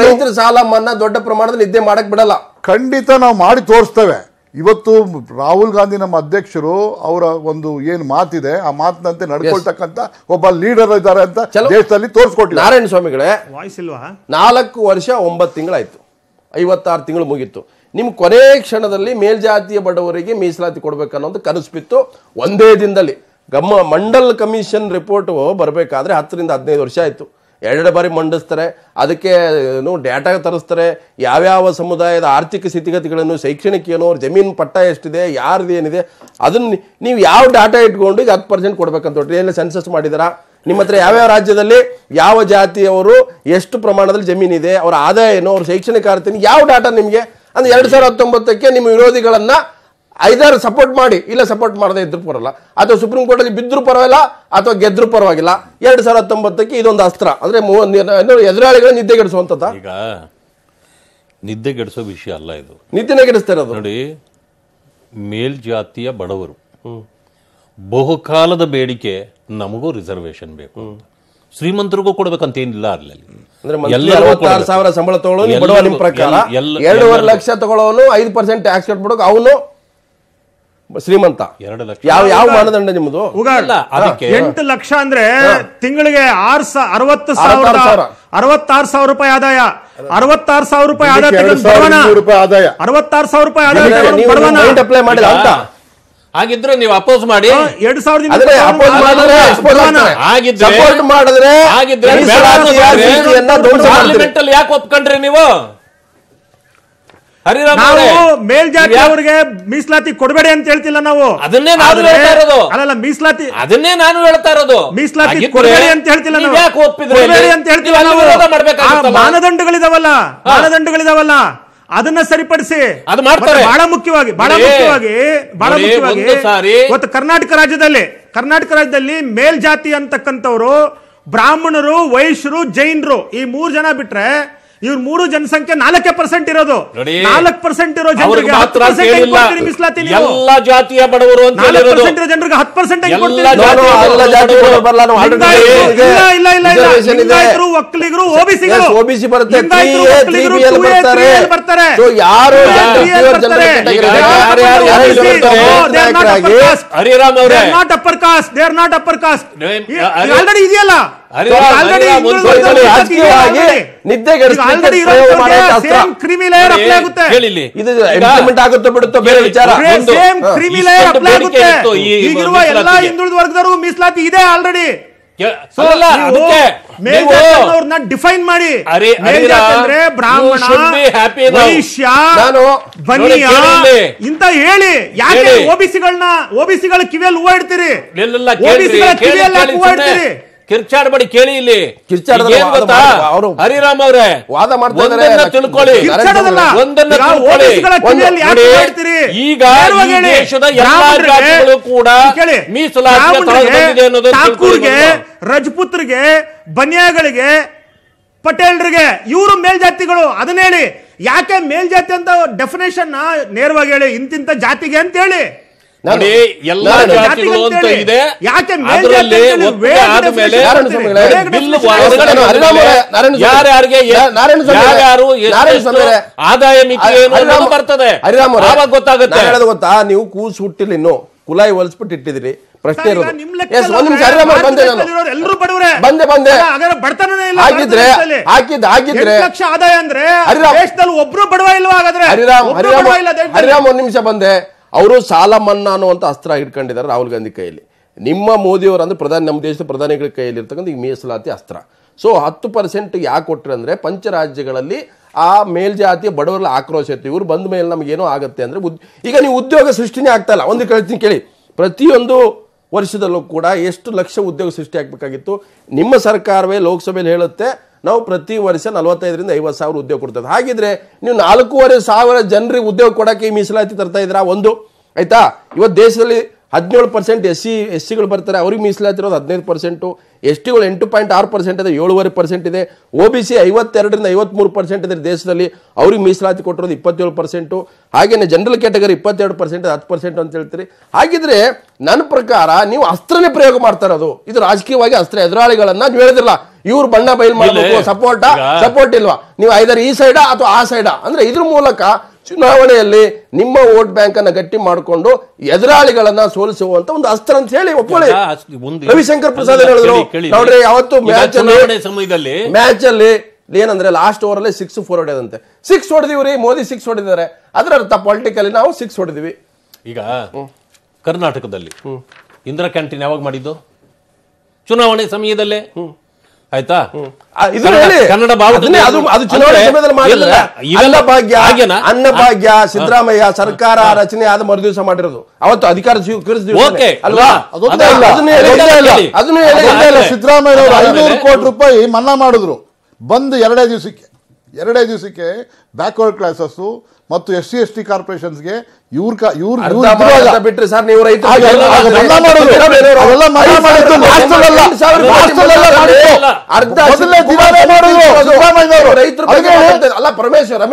ರೈತರ ಸಾಲ ಮನ್ನಾ ದೊಡ್ಡ ಪ್ರಮಾಣದಲ್ಲಿ ನಿದ್ದೆ ಮಾಡಕ್ ಬಿಡಲ್ಲ. ಖಂಡಿತ ನಾವು ಮಾಡಿ ತೋರಿಸ್ತೇವೆ. ಇವತ್ತು ರಾಹುಲ್ ಗಾಂಧಿ ನಮ್ಮ ಅಧ್ಯಕ್ಷರು ಅವರ ಒಂದು ಏನು ಮಾತಿದೆ ಆ ಮಾತಿನಂತೆ ನಡ್ಕೊಳ್ತಕ್ಕಂಥ ಒಬ್ಬ ಲೀಡರ್ ಇದ್ದಾರೆ ಅಂತ ದೇಶದಲ್ಲಿ ತೋರಿಸ್ಕೊಟ್ಟಿದ್ದಾರೆ. ನಾರಾಯಣ ಸ್ವಾಮಿಗಳೇ, ವಾಯ್ಸ್ ಇಲ್ವಾ? 4 ವರ್ಷ 9 ತಿಂಗಳಾಯ್ತು, 56 ತಿಂಗಳು ಮುಗೀತು. ನಿಮ್ ಕೊನೆ ಕ್ಷಣದಲ್ಲಿ ಮೇಲ್ಜಾತಿಯ ಬಡವರಿಗೆ ಮೀಸಲಾತಿ ಕೊಡ್ಬೇಕನ್ನೋದು ಕನಸು ಬಿತ್ತು. ಒಂದೇ ದಿನದಲ್ಲಿ ಮಂಡಲ್ ಕಮಿಷನ್ ರಿಪೋರ್ಟ್ ಬರಬೇಕಾದ್ರೆ 10 ರಿಂದ 15 ವರ್ಷ ಆಯ್ತು. 2 ಬಾರಿ ಮಂಡಿಸ್ತಾರೆ, ಅದಕ್ಕೆ ಡೇಟಾ ತರಿಸ್ತಾರೆ, ಯಾವ್ಯಾವ ಸಮುದಾಯದ ಆರ್ಥಿಕ ಸ್ಥಿತಿಗತಿಗಳನ್ನು, ಶೈಕ್ಷಣಿಕ ಏನೋ, ಜಮೀನು ಪಟ್ಟ ಎಷ್ಟಿದೆ, ಯಾರ್ದು ಏನಿದೆ, ಅದನ್ನ ನೀವು ಯಾವ ಡಾಟಾ ಇಟ್ಕೊಂಡು ಈಗ 10% ಕೊಡ್ಬೇಕಂತ ಏನು ಸೆನ್ಸಸ್ ಮಾಡಿದಾರಾ? ನಿಮ್ಮ ಹತ್ರ ಯಾವ್ಯಾವ ರಾಜ್ಯದಲ್ಲಿ ಯಾವ ಜಾತಿಯವರು ಎಷ್ಟು ಪ್ರಮಾಣದಲ್ಲಿ ಜಮೀನಿದೆ, ಅವರ ಆದಾಯ ಏನು, ಅವ್ರ ಶೈಕ್ಷಣಿಕ ಅರ್ಥ ಯಾವ ಡಾಟಾ ನಿಮಗೆ? ಅಂದ್ರೆ 2019ಕ್ಕೆ ನಿಮ್ಮ ವಿರೋಧಿಗಳನ್ನ 5 ಸಪೋರ್ಟ್ ಮಾಡಿ, ಇಲ್ಲ ಸಪೋರ್ಟ್ ಮಾಡದೇ ಇದ್ರು ಪರವಾಗಿಲ್ಲ, ಅಥವಾ ಸುಪ್ರೀಂ ಕೋರ್ಟ್ ಅಲ್ಲಿ ಬಿದ್ರು ಪರವಾಗಿಲ್ಲ, ಅಥವಾ ಗೆದ್ರು ಪರವಾಗಿಲ್ಲ. 2019ಕ್ಕೆ ಇದೊಂದು ಅಸ್ತ್ರ, ಅಂದ್ರೆ ಎದುರಾಳಿಗಳ ನಿದ್ದೆಗೆಡಿಸುವಂತದ. ಈಗ ನಿದ್ದೆಗೆಡಿಸೋ ವಿಷಯ ಅಲ್ಲ ಇದು, ನಿದ್ದೆನೇ ಕೆಡಿಸ್ತಾ ಇರೋದು. ನೋಡಿ, ಮೇಲ್ಜಾತಿಯ ಬಡವರು ಬಹುಕಾಲದ ಬೇಡಿಕೆ ನಮಗೂ ರಿಸರ್ವೇಶನ್ ಬೇಕು, ಶ್ರೀಮಂತರಿಗೂ ಕೊಡ್ಬೇಕಂತ ಏನಿಲ್ಲ. ಅಲ್ಲಿ ಅಂದ್ರೆ 66,000 ಸಂಬಳ ತಗೊಳ್ಳೋನು ಬಡವ, ನಿಮ್ ಪ್ರಕಾರ 2.5 ಲಕ್ಷ ತಗೊಳ್ಳೋನು 5% ಟ್ಯಾಕ್ಸ್ ಕಟ್ಬಿಡೋಕೆ ಅವನು ಶ್ರೀಮಂತ. 2 ಲಕ್ಷ ಯಾವ ಮಾನದಂಡ ನಿಮ್ಮದು? 8 ಲಕ್ಷ ಅಂದ್ರೆ ತಿಂಗಳಿಗೆ 66,000 ರೂಪಾಯಿ ಆದಾಯ. 66,000 ರೂಪಾಯಿ ಆದಾಯ, 66,000 ರೂಪಾಯಿ ಆದಾಯ ಅಪ್ಲೈ ಮಾಡಿಲ್ಲ ಅಂತ ಹಾಗಿದ್ರೆ ನೀವು ಅಪೋಸ್ ಮಾಡಿ. 2000 ಪಾರ್ಲಿಮೆಂಟ್ ಅಲ್ಲಿ ಯಾಕೆ ಒಪ್ಕೊಂಡ್ರಿ ನೀವು? ನಾವು ಮೇಲ್ಜಾತಿಯವರಿಗೆ ಮೀಸಲಾತಿ ಕೊಡಬೇಡಿ ಅಂತ ಹೇಳ್ತಿಲ್ಲ ನಾವು, ಅದನ್ನೇ ನಾನು ಹೇಳ್ತಾ ಇರೋದು. ಅಲ್ಲ, ಮೀಸಲಾತಿ ಅದನ್ನೇ ನಾನು ಹೇಳ್ತಾ ಇರೋದು. ಮೀಸಲಾತಿ ಕೊಡಬೇಡಿ ಅಂತ ಹೇಳ್ತಿಲ್ಲ ನಾವು, ಯಾಕೆ ಒಪ್ಪಿದ್ರಿ ಅಂತ ಹೇಳ್ತಿಲ್ಲ ನಾವು. ಮಾನದಂಡಗಳಿದಾವಲ್ಲ ಅದನ್ನ ಸರಿಪಡಿಸಿ ಅದು ಮಾಡ್ತಾರೆ. ಬಹಳ ಮುಖ್ಯವಾಗಿ ಇವತ್ತು ಕರ್ನಾಟಕ ರಾಜ್ಯದಲ್ಲಿ ಮೇಲ್ಜಾತಿ ಅಂತಕ್ಕಂಥವ್ರು ಬ್ರಾಹ್ಮಣರು, ವೈಶ್ಯರು, ಜೈನರು, ಈ 3 ಜನ ಬಿಟ್ರೆ ಇವ್ರ 3 ಜನಸಂಖ್ಯೆ 4% ಇರೋದು. 4% ಇರೋ ಜನರಿಗೆ 10% ಮೀಸಲಾತಿ. ಎಲ್ಲ ಜಾತಿಯ ಬಡವರು ಅಂತ ಹೇಳಿರೋದು. 4% ಜನರಿಗೆ 10% ಒಕ್ಕಲಿಗರು, ಓಬಿಸಿ ಬರ್ತಾರೆ. ಹರಿರಾಮ್ ಅವರೇ, not upper cost, they are not upper cost already ಇದೆಯಲ್ಲ. ಈಗಿರುವ ಎಲ್ಲಾ ಹಿಂದುಳಿದ ವರ್ಗದವರು ಮೀಸಲಾತಿ ಇದೆ ಆಲ್ರೆಡಿ. ಮೇಲ್ಜಾತಿಯವ್ರನ್ನ ಡಿಫೈನ್ ಮಾಡಿ. ಅಂದ್ರೆ ಬ್ರಾಹ್ಮಣ, ವೈಶ್ಯ, ಬನಿಯಾ ಇಂತ ಹೇಳಿ. ಯಾಕೆ ಓಬಿಸಿಗಳ ಕಿವಿಯಲ್ಲಿ ಹೂವ ಇಡ್ತೀರಿ? ಓಬಿಸಿಗಳ ಕಿವಿಯಲ್ಲಿ ಹೂವ ಇಡ್ತೀರಿ? ಕಿರ್ಚಾಡಬೇಡಿ, ಕೇಳಿ ಇಲ್ಲಿ. ಹರಿರಾಮ್ ಅವರೇ ವಾದ ಮಾಡ್ತಾರೆ, ತಿಳ್ಕೊಳ್ಳಿ. ಈಗ ದೇಶದ ಎಲ್ಲಾ ಜಾತಿಗಳು ಕೂಡ ಮೀಸಲಾತಿ ಠಾಕೂರ್ಗೆ, ರಜಪೂತ್ರಿಗೆ, ಬನಿಯಾಗಳಿಗೆ, ಪಟೇಲ್ರಿಗೆ ಇವರು ಮೇಲ್ಜಾತಿಗಳು. ಅದನ್ನ ಹೇಳಿ. ಯಾಕೆ ಮೇಲ್ಜಾತಿ ಅಂತ ಡೆಫಿನೇಷನ್ ನೇರವಾಗಿ ಹೇಳಿ, ಇಂತಿಂತ ಜಾತಿಗೆ ಅಂತ ಹೇಳಿ. ಎಲ್ಲಾ ಜಾತಿಗಳು ಅಂತ ಇದೆ. ಯಾಕೆ ಆದಾಯ ಮಿತಿ ಬರ್ತದೆ ಗೊತ್ತಾಗುತ್ತೆ. ಗೊತ್ತಾ, ನೀವು ಕೂಸು ಹುಟ್ಟಿಲ್ಲ, ಇನ್ನು ಕುಲಾಯಿ ಹೊಲಿಸ್ಬಿಟ್ಟು ಇಟ್ಟಿದ್ರಿ. ಪ್ರಶ್ನೆ ಇರೋದು ಲಕ್ಷ ಆದಾಯ ಅಂದ್ರೆ ದೇಶದಲ್ಲಿ ಒಬ್ರು ಬಡವ ಇಲ್ವಾ? ಹಾಗಾದ್ರೆ ಹರಿರಾಮ್ 1 ನಿಮಿಷ ಬಂದೆ. ಅವರು ಸಾಲ ಮನ್ನಾ ಅನ್ನುವಂಥ ಅಸ್ತ್ರ ಇಟ್ಕೊಂಡಿದ್ದಾರೆ ರಾಹುಲ್ ಗಾಂಧಿ ಕೈಯಲ್ಲಿ. ನಿಮ್ಮ ಮೋದಿಯವರು ಅಂದ್ರೆ ನಮ್ಮ ದೇಶದ ಪ್ರಧಾನಿಗಳ ಕೈಯಲ್ಲಿ ಇರ್ತಕ್ಕಂಥ ಈಗ ಮೀಸಲಾತಿ ಅಸ್ತ್ರ. ಸೊ 10% ಯಾಕೆ ಕೊಟ್ಟರೆ ಅಂದರೆ ಪಂಚರಾಜ್ಯಗಳಲ್ಲಿ ಆ ಮೇಲ್ಜಾತಿಯ ಬಡವರಲ್ಲಿ ಆಕ್ರೋಶ ಇತ್ತು. ಇವರು ಬಂದ ಮೇಲೆ ನಮಗೇನೋ ಆಗುತ್ತೆ ಅಂದರೆ ಈಗ ನೀವು ಉದ್ಯೋಗ ಸೃಷ್ಟಿನೇ ಆಗ್ತಾ ಇಲ್ಲ. ಒಂದು ಕೇಳ್ತೀನಿ ಕೇಳಿ, ಪ್ರತಿಯೊಂದು ವರ್ಷದಲ್ಲೂ ಕೂಡ ಎಷ್ಟು ಲಕ್ಷ ಉದ್ಯೋಗ ಸೃಷ್ಟಿ ಆಗಬೇಕಾಗಿತ್ತು? ನಿಮ್ಮ ಸರ್ಕಾರವೇ ಲೋಕಸಭೆಯಲ್ಲಿ ಹೇಳುತ್ತೆ ನಾವು ಪ್ರತಿ ವರ್ಷ 45,000 ರಿಂದ 50,000 ಉದ್ಯೋಗ ಕೊಡ್ತೇವೆ. ಹಾಗಿದ್ರೆ ನೀವು 4,500 ಜನರಿಗೆ ಉದ್ಯೋಗ ಕೊಡಕ್ಕೆ ಈ ಮೀಸಲಾತಿ ತರ್ತಾ ಇದ್ದೀರಾ? ಒಂದು ಆಯ್ತಾ? ಇವತ್ತು ದೇಶದಲ್ಲಿ 17% ಎಸ್ಸಿಗಳು ಬರ್ತಾರೆ, ಅವ್ರಿಗೆ ಮೀಸಲಾತಿ ಇರೋದು 15%, ಎಸ್ಟಿಗಳು 8.6% ಇದೆ, 7.5% ಇದೆ. OBC 52 ರಿಂದ 53% ಇದೆ ದೇಶದಲ್ಲಿ, ಅವ್ರಿಗೆ ಮೀಸಲಾತಿ ಕೊಟ್ಟಿರೋದು 27%. ಹಾಗೇನೆ ಜನರಲ್ ಕ್ಯಾಟಗರಿ 22%, 10% ಅಂತ ಹೇಳ್ತೀರಿ. ಹಾಗಿದ್ರೆ ನನ್ನ ಪ್ರಕಾರ ನೀವು ಅಸ್ತ್ರನೇ ಪ್ರಯೋಗ ಮಾಡ್ತಾ ಇರೋದು. ಇದು ರಾಜಕೀಯವಾಗಿ ಅಸ್ತ್ರ. ಎದುರಾಳಿಗಳನ್ನ ನೀವು ಹೇಳಿದ್ರಲ್ಲ, ಇವ್ರು ಬಣ್ಣ ಬಯಲು ಮಾಡಬೇಕು, ಸಪೋರ್ಟ್ ಇಲ್ವಾ, ನೀವು ಐದರ್ ಈ ಸೈಡಾ ಅಥವಾ ಆ ಸೈಡಾ ಅಂದ್ರೆ ಇದ್ರ ಮೂಲಕ ಚುನಾವಣೆಯಲ್ಲಿ ನಿಮ್ಮ ವೋಟ್ ಬ್ಯಾಂಕ್ ಅನ್ನ ಗಟ್ಟಿ ಮಾಡಿಕೊಂಡು ಎದುರಾಳಿಗಳನ್ನ ಸೋಲಿಸುವಂತ ಒಂದು ಅಸ್ತ್ರ ಅಂತ ಹೇಳಿ ಒಪ್ಕೊಳ್ಳಿ. ರವಿಶಂಕರ್ ಪ್ರಸಾದ್ ಹೇಳಿದ್ರು ನೋಡ್ರಿ, ಯಾವತ್ತು ಮ್ಯಾಚ್ ಅಲ್ಲಿ ಏನಂದ್ರೆ ಲಾಸ್ಟ್ ಓವರ್ ಅಲ್ಲಿ 6-4 ಹೊಡೆದಂತೆ. 6 ಹೊಡೆದಿವ್ರಿ, ಮೋದಿ 6 ಹೊಡೆದಿದ್ದಾರೆ, ಅದರ ಅರ್ಥ ಪೊಲಿಟಿಕಲಿ ನಾವು 6 ಹೊಡೆದಿವಿ. ಈಗ ಕರ್ನಾಟಕದಲ್ಲಿ ಇಂದಿರಾ ಕ್ಯಾಂಟೀನ್ ಯಾವಾಗ ಮಾಡಿದ್ದು? ಚುನಾವಣೆ ಸಮಯದಲ್ಲೇ ಆಯ್ತಾ? ಕನ್ನಡ ಅನ್ನಭಾಗ್ಯ ಸಿದ್ದರಾಮಯ್ಯ ಸರ್ಕಾರ ರಚನೆ ಆದ ಮರುದಿವಸ ಮಾಡಿರೋದು, ಅವತ್ತು ಅಧಿಕಾರ ಅಲ್ವಾ? ಸಿದ್ದರಾಮಯ್ಯ ಅವರು 500 ಕೋಟಿ ರೂಪಾಯಿ ಮನ್ನಾ ಮಾಡಿದ್ರು. ಬಂದು ಎರಡೇ ದಿವಸಕ್ಕೆ ಬ್ಯಾಕ್ವರ್ಡ್ ಕ್ಲಾಸಸ್ ಮತ್ತು SC/ST ಕಾರ್ಪೊರೇಷನ್ಸ್ಗೆ ಬಿಟ್ರಿ ಸರ್ ನೀವು ರೈತರು ಅಲ್ಲ ರಮೇಶ್ ಅವರೇ,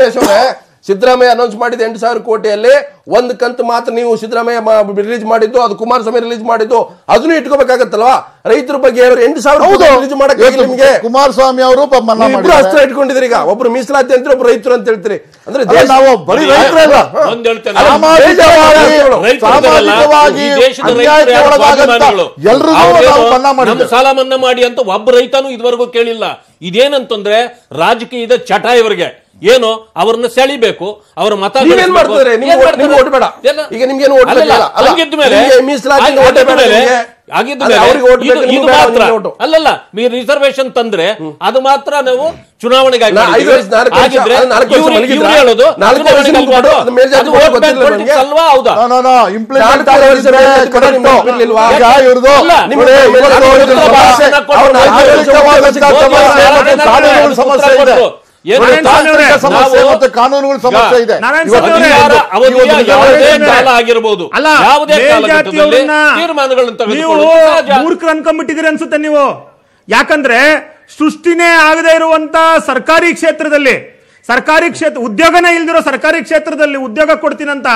ಸಿದ್ದರಾಮಯ್ಯ ಅನೌನ್ಸ್ ಮಾಡಿದ 8,000 ಕೋಟಿಯಲ್ಲಿ ಒಂದು ಕಂತು ಮಾತ್ರ ನೀವು ಸಿದ್ದರಾಮಯ್ಯ ರಿಲೀಸ್ ಮಾಡಿದ್ದು, ಅದು ಕುಮಾರಸ್ವಾಮಿ ರಿಲೀಸ್ ಮಾಡಿದ್ದು, ಅದನ್ನು ಇಟ್ಕೋಬೇಕಾಗತ್ತಲ್ವಾ? ರೈತರ ಬಗ್ಗೆ 8,000 ರಿಲೀಸ್ ಮಾಡಕ್ಕೆ ನಿಮಗೆ ಕುಮಾರಸ್ವಾಮಿ ಅವರು ಅಸ್ತ್ರ ಇಟ್ಕೊಂಡಿದ್ರಿ. ಈಗ ಒಬ್ರು ಮೀಸಲಾತಿ ಅಂತ ಒಬ್ರು ರೈತರು ಅಂತ ಹೇಳ್ತೀರಿ. ಅಂದ್ರೆ ನಾವು ಬರೀ ರೈತರಲ್ಲ, ಸಾಲ ಮನ್ನಾ ಮಾಡಿ ಅಂತ ಒಬ್ಬ ರೈತನು ಇದುವರೆಗೂ ಕೇಳಿಲ್ಲ. ಇದೇನಂತಂದ್ರೆ ರಾಜಕೀಯದ ಚಟ ಇವರಿಗೆ. ಏನು ಅವ್ರನ್ನ ಸೆಳಿಬೇಕು, ಅವ್ರ ಮತ ಅಲ್ಲಲ್ಲ, ನೀವು ರಿಸರ್ವೇಶನ್ ತಂದ್ರೆ ಅದು ಮಾತ್ರ ನಾವು ಚುನಾವಣೆಗೆ ಅಲ್ವಾ? ಹೌದಾ? ಕಾನೂನುಗಳ ಸಮಸ್ಯೆ ಇದೆ. ಆಗಿರಬಹುದು, ಮೂರ್ಖರು ಅನ್ಕೊಂಡ್ಬಿಟ್ಟಿದ್ದೀರಿ ಅನ್ಸುತ್ತೆ ನೀವು. ಯಾಕಂದ್ರೆ ಸೃಷ್ಟಿನೇ ಆಗದೆ ಇರುವಂತ ಸರ್ಕಾರಿ ಕ್ಷೇತ್ರದಲ್ಲಿ, ಉದ್ಯೋಗನೇ ಇಲ್ದಿರೋ ಸರ್ಕಾರಿ ಕ್ಷೇತ್ರದಲ್ಲಿ ಉದ್ಯೋಗ ಕೊಡ್ತೀನಂತ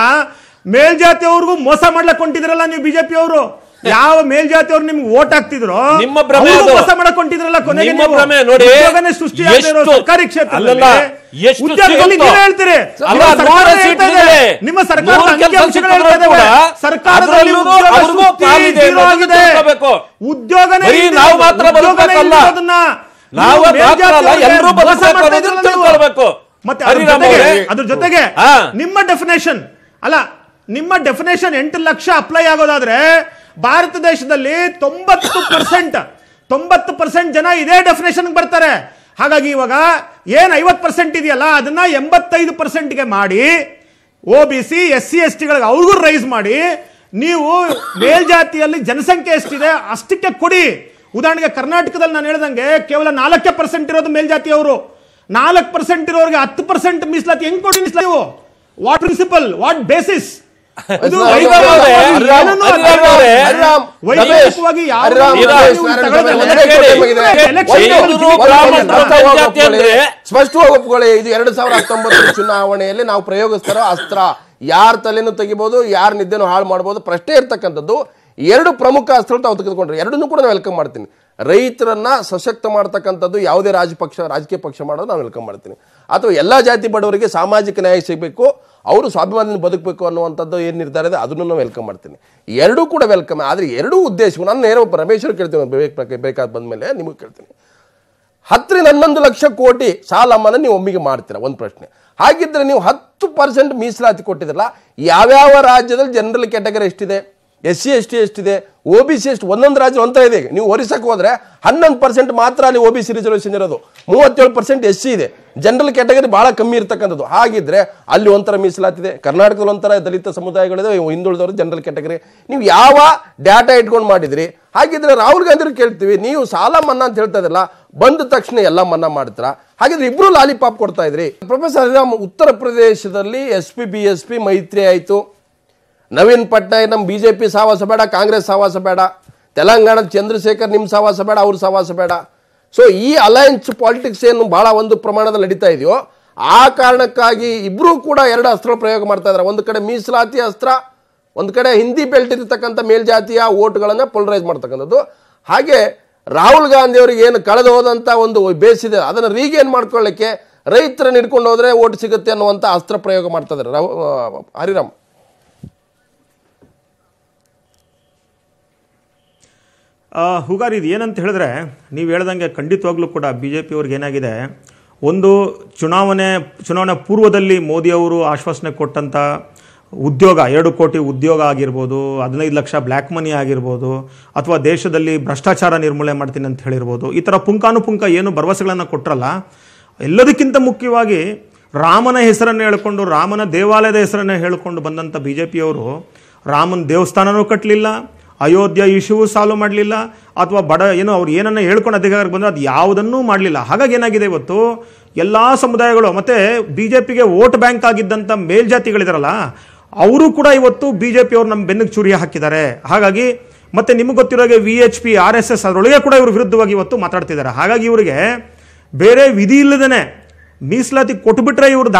ಮೇಲ್ಜಾತಿಯವ್ರಿಗೂ ಮೋಸ ಮಾಡ್ಲಕ್ ಹೊಂಟಿದ್ರಲ್ಲ ನೀವು ಬಿಜೆಪಿ ಅವರು. ಯಾವ ಮೇಲ್ಜಾತಿಯವ್ರು ನಿಮ್ಗೆ ಓಟ್ ಹಾಕ್ತಿದ್ರು, ನಿಮ್ಮ ಭ್ರಮೆ ಮೋಸ ಮಾಡಕ್ ಹೊಂಟಿದ್ರಲ್ಲ ಕೊನೆಗೆ. ಸೃಷ್ಟಿ ಸರ್ಕಾರಿ ಕ್ಷೇತ್ರದಲ್ಲಿ ಹೇಳ್ತೀರಿ ನಿಮ್ಮ ಸರ್ಕಾರ ಸರ್ಕಾರದಲ್ಲಿ ಉದ್ಯೋಗನೇ ಮತ್ತೆ ಅದ್ರ ಜೊತೆಗೆ ನಿಮ್ಮ ಡೆಫಿನೇಷನ್ 8 ಲಕ್ಷ ಅಪ್ಲೈ ಆಗೋದಾದ್ರೆ ಭಾರತ ದೇಶದಲ್ಲಿ 90% ಜನ ಇದೇ ಡೆಫಿನೇಷನ್ ಬರ್ತಾರೆ. ಹಾಗಾಗಿ ಇವಾಗ ಏನ್ 50% ಇದೆಯಲ್ಲ ಅದನ್ನ 85%ಗೆ ಮಾಡಿ, OBC SC/ST ಗಳಿಗೆ ಅವ್ರಿಗೂ ರೈಸ್ ಮಾಡಿ, ನೀವು ಮೇಲ್ಜಾತಿಯಲ್ಲಿ ಜನಸಂಖ್ಯೆ ಎಷ್ಟಿದೆ ಅಷ್ಟಕ್ಕೆ ಕೊಡಿ. ಉದಾಹರಣೆಗೆ ಕರ್ನಾಟಕದಲ್ಲಿ ನಾನು ಹೇಳ್ದಂಗೆ ಕೇವಲ 4% ಇರೋದು ಮೇಲ್ಜಾತಿಯವರು. 4% ಇರೋರಿಗೆ 10% ಮೀಸಲಾತಿ ಹೆಂಗ್ ಕೊಡಿ? ನೀವು ವಾಟ್ ಪ್ರಿನ್ಸಿಪಲ್, ವಾಟ್ ಬೇಸಿಸ್? ಸ್ಪಷ್ಟವಾಗಿ ಒಪ್ಕೊಳ್ಳಿ, ಇದು 2019 ಚುನಾವಣೆಯಲ್ಲಿ ನಾವು ಪ್ರಯೋಗಿಸ್ತಾರೋ ಅಸ್ತ್ರ. ಯಾರ ತಲೆನೂ ತೆಗಿಬಹುದು, ಯಾರ ನಿದ್ದೆನೂ ಹಾಳು ಮಾಡಬಹುದು, ಪ್ರಶ್ನೆ ಇರ್ತಕ್ಕಂಥದ್ದು. 2 ಪ್ರಮುಖ ಅಸ್ತ್ರ ತಾವು ತೆಗೆದುಕೊಂಡ್ರೆ ಎರಡನ್ನೂ ಕೂಡ ನಾನು ವೆಲ್ಕಮ್ ಮಾಡ್ತೀನಿ. ರೈತರನ್ನ ಸಶಕ್ತ ಮಾಡ್ತಕ್ಕಂಥದ್ದು ಯಾವುದೇ ರಾಜಕೀಯ ಪಕ್ಷ ಮಾಡೋದು ನಾನು ವೆಲ್ಕಮ್ ಮಾಡ್ತೀನಿ. ಅಥವಾ ಎಲ್ಲ ಜಾತಿ ಬಡವರಿಗೆ ಸಾಮಾಜಿಕ ನ್ಯಾಯ ಸಿಗಬೇಕು, ಅವರು ಸ್ವಾಭಿಮಾನದಿಂದ ಬದುಕಬೇಕು ಅನ್ನುವಂಥದ್ದು ಏನು ನಿರ್ಧಾರ ಇದೆ ಅದನ್ನು ನಾನು ವೆಲ್ಕಮ್ ಮಾಡ್ತೀನಿ. ಎರಡೂ ಕೂಡ ವೆಲ್ಕಮ್. ಆದರೆ ಎರಡೂ ಉದ್ದೇಶವು ನಾನು ನೇರ ರಮೇಶ್ವರ್ ಕೇಳ್ತೀನಿ, ಬೇಕಾದ ಬಂದಮೇಲೆ ನಿಮಗೆ ಕೇಳ್ತೀನಿ. 10 ರಿಂದ 11 ಲಕ್ಷ ಕೋಟಿ ಸಾಲ ಮನ್ನಾ ನೀವು ಒಮ್ಮಿಗೆ ಮಾಡ್ತೀರಾ? ಒಂದು ಪ್ರಶ್ನೆ. ಹಾಗಿದ್ರೆ ನೀವು 10% ಮೀಸಲಾತಿ ಕೊಟ್ಟಿದ್ರಲ್ಲ, ಯಾವ್ಯಾವ ರಾಜ್ಯದಲ್ಲಿ ಜನರಲ್ ಕ್ಯಾಟಗರಿ ಎಷ್ಟಿದೆ, SC/ST ಎಷ್ಟಿದೆ, OBC ಎಷ್ಟು, ಒಂದೊಂದು ರಾಜ್ಯ ಒಂಥರ ಇದೆ. ನೀವು ಒರಿಸ್ಸಾಕ್ಕೆ ಹೋದ್ರೆ 11% ಮಾತ್ರ ಅಲ್ಲಿ OBC ರಿಸರ್ವೇಷನ್ ಇರೋದು, 37% SC ಇದೆ. ಜನರಲ್ ಕ್ಯಾಟಗರಿ ಬಹಳ ಕಮ್ಮಿ ಇರ್ತಕ್ಕಂಥದ್ದು. ಹಾಗಿದ್ರೆ ಅಲ್ಲಿ ಒಂಥರ ಮೀಸಲಾತಿ ಇದೆ, ಕರ್ನಾಟಕದಲ್ಲಿ ಒಂಥರ ದಲಿತ ಸಮುದಾಯಗಳಿದೆ, ಹಿಂದುಳಿದವರು ಜನರಲ್ ಕ್ಯಾಟಗರಿ. ನೀವು ಯಾವ ಡಾಟಾ ಇಟ್ಕೊಂಡು ಮಾಡಿದ್ರಿ? ಹಾಗಿದ್ರೆ ರಾಹುಲ್ ಗಾಂಧಿ ಕೇಳ್ತೀವಿ, ನೀವು ಸಾಲ ಮನ್ನಾ ಅಂತ ಹೇಳ್ತಾ ಇದ್ರಲ್ಲ, ಬಂದ ತಕ್ಷಣ ಎಲ್ಲ ಮನ್ನಾ ಮಾಡ್ತೀರಾ? ಹಾಗಿದ್ರೆ ಇಬ್ರು ಲಾಲಿಪಾಪ್ ಕೊಡ್ತಾ ಇದ್ರಿ. ಪ್ರೊಫೆಸರ್ ಹರಿರಾಮ್, ಉತ್ತರ ಪ್ರದೇಶದಲ್ಲಿ SP BSP ಮೈತ್ರಿ ಆಯಿತು. ನವೀನ್ ಪಟ್ನಾಯಕ್ ನಮ್ಮ BJP ಸಹವಾಸ ಬೇಡ, ಕಾಂಗ್ರೆಸ್ ಸಹವಾಸ ಬೇಡ. ತೆಲಂಗಾಣದ ಚಂದ್ರಶೇಖರ್ ನಿಮ್ಮ ಸಹವಾಸ ಬೇಡ, ಅವ್ರ ಸಹವಾಸ ಬೇಡ. ಸೊ ಈ ಅಲಯನ್ಸ್ ಪಾಲಿಟಿಕ್ಸ್ ಏನು ಬಹಳ ಒಂದು ಪ್ರಮಾಣದಲ್ಲಿ ನಡೀತಾ ಇದೆಯೋ ಆ ಕಾರಣಕ್ಕಾಗಿ ಇಬ್ರು ಕೂಡ ಎರಡು ಅಸ್ತ್ರ ಪ್ರಯೋಗ ಮಾಡ್ತಾ ಇದ್ದಾರೆ. ಒಂದು ಕಡೆ ಮೀಸಲಾತಿ ಅಸ್ತ್ರ, ಒಂದು ಕಡೆ ಹಿಂದಿ ಬೆಲ್ಟ್ ಇರತಕ್ಕಂಥ ಮೇಲ್ಜಾತಿಯ ಓಟ್ಗಳನ್ನು ಪೊಲರೈಸ್ ಮಾಡ್ತಕ್ಕಂಥದ್ದು. ಹಾಗೆ ರಾಹುಲ್ ಗಾಂಧಿ ಅವರಿಗೆ ಏನು ಕಳೆದು ಹೋದಂಥ ಒಂದು ಬೇಸ್ ಇದೆ ಅದನ್ನು ರೀಗೇನ್ ಮಾಡ್ಕೊಳ್ಳಿಕ್ಕೆ ರೈತರನ್ನ ಹಿಡ್ಕೊಂಡು ಹೋದ್ರೆ ಓಟ್ ಸಿಗುತ್ತೆ ಅನ್ನುವಂಥ ಅಸ್ತ್ರ ಪ್ರಯೋಗ ಮಾಡ್ತಾ ಇದ್ದಾರೆ. ಹರಿರಾಮ್, ಹುಗಾರ್, ಇದು ಏನಂತ ಹೇಳಿದ್ರೆ ನೀವು ಹೇಳ್ದಂಗೆ ಖಂಡಿತವಾಗ್ಲೂ ಕೂಡ BJP ಅವ್ರಿಗೆ ಏನಾಗಿದೆ, ಒಂದು ಚುನಾವಣೆ ಪೂರ್ವದಲ್ಲಿ ಮೋದಿಯವರು ಆಶ್ವಾಸನೆ ಕೊಟ್ಟಂಥ ಉದ್ಯೋಗ 2 ಕೋಟಿ ಉದ್ಯೋಗ ಆಗಿರ್ಬೋದು, 15 ಲಕ್ಷ ಬ್ಲ್ಯಾಕ್ ಮನಿ ಆಗಿರ್ಬೋದು, ಅಥವಾ ದೇಶದಲ್ಲಿ ಭ್ರಷ್ಟಾಚಾರ ನಿರ್ಮೂಲನೆ ಮಾಡ್ತೀನಿ ಅಂತ ಹೇಳಿರ್ಬೋದು, ಈ ಥರ ಪುಂಕಾನುಪುಂಕ ಏನು ಭರವಸೆಗಳನ್ನು ಕೊಟ್ಟರಲ್ಲ, ಎಲ್ಲದಕ್ಕಿಂತ ಮುಖ್ಯವಾಗಿ ರಾಮನ ಹೆಸರನ್ನು ಹೇಳಿಕೊಂಡು, ರಾಮನ ದೇವಾಲಯದ ಹೆಸರನ್ನು ಹೇಳಿಕೊಂಡು ಬಂದಂಥ BJPಯವರು ರಾಮನ ದೇವಸ್ಥಾನನೂ ಕಟ್ಟಲಿಲ್ಲ, ಅಯೋಧ್ಯ ಇಶ್ಯೂ ಸಾಲ್ವ್ ಮಾಡಲಿಲ್ಲ, ಅಥವಾ ಅವ್ರು ಏನನ್ನ ಹೇಳ್ಕೊಂಡು ಅಧಿಕಾರಕ್ಕೆ ಬಂದರೆ ಅದು ಯಾವುದನ್ನೂ ಮಾಡಲಿಲ್ಲ. ಹಾಗಾಗಿ ಏನಾಗಿದೆ, ಇವತ್ತು ಎಲ್ಲ ಸಮುದಾಯಗಳು ಮತ್ತು BJPಗೆ ವೋಟ್ ಬ್ಯಾಂಕ್ ಆಗಿದ್ದಂಥ ಮೇಲ್ಜಾತಿಗಳಿದಾರಲ್ಲ ಅವರು ಕೂಡ ಇವತ್ತು BJP ಅವರು ನಮ್ಮ ಬೆನ್ನಿಗೆ ಚೂರಿ ಹಾಕಿದ್ದಾರೆ. ಹಾಗಾಗಿ ಮತ್ತೆ ನಿಮಗೆ ಗೊತ್ತಿರೋಗೆ VHP RSS ಅದರೊಳಗೆ ಕೂಡ ಇವರು ವಿರುದ್ಧವಾಗಿ ಇವತ್ತು ಮಾತಾಡ್ತಿದ್ದಾರೆ. ಹಾಗಾಗಿ ಇವರಿಗೆ ಬೇರೆ ವಿಧಿ ಇಲ್ಲದೇನೆ ಮೀಸಲಾತಿ ಕೊಟ್ಟುಬಿಟ್ರೆ ಇವರು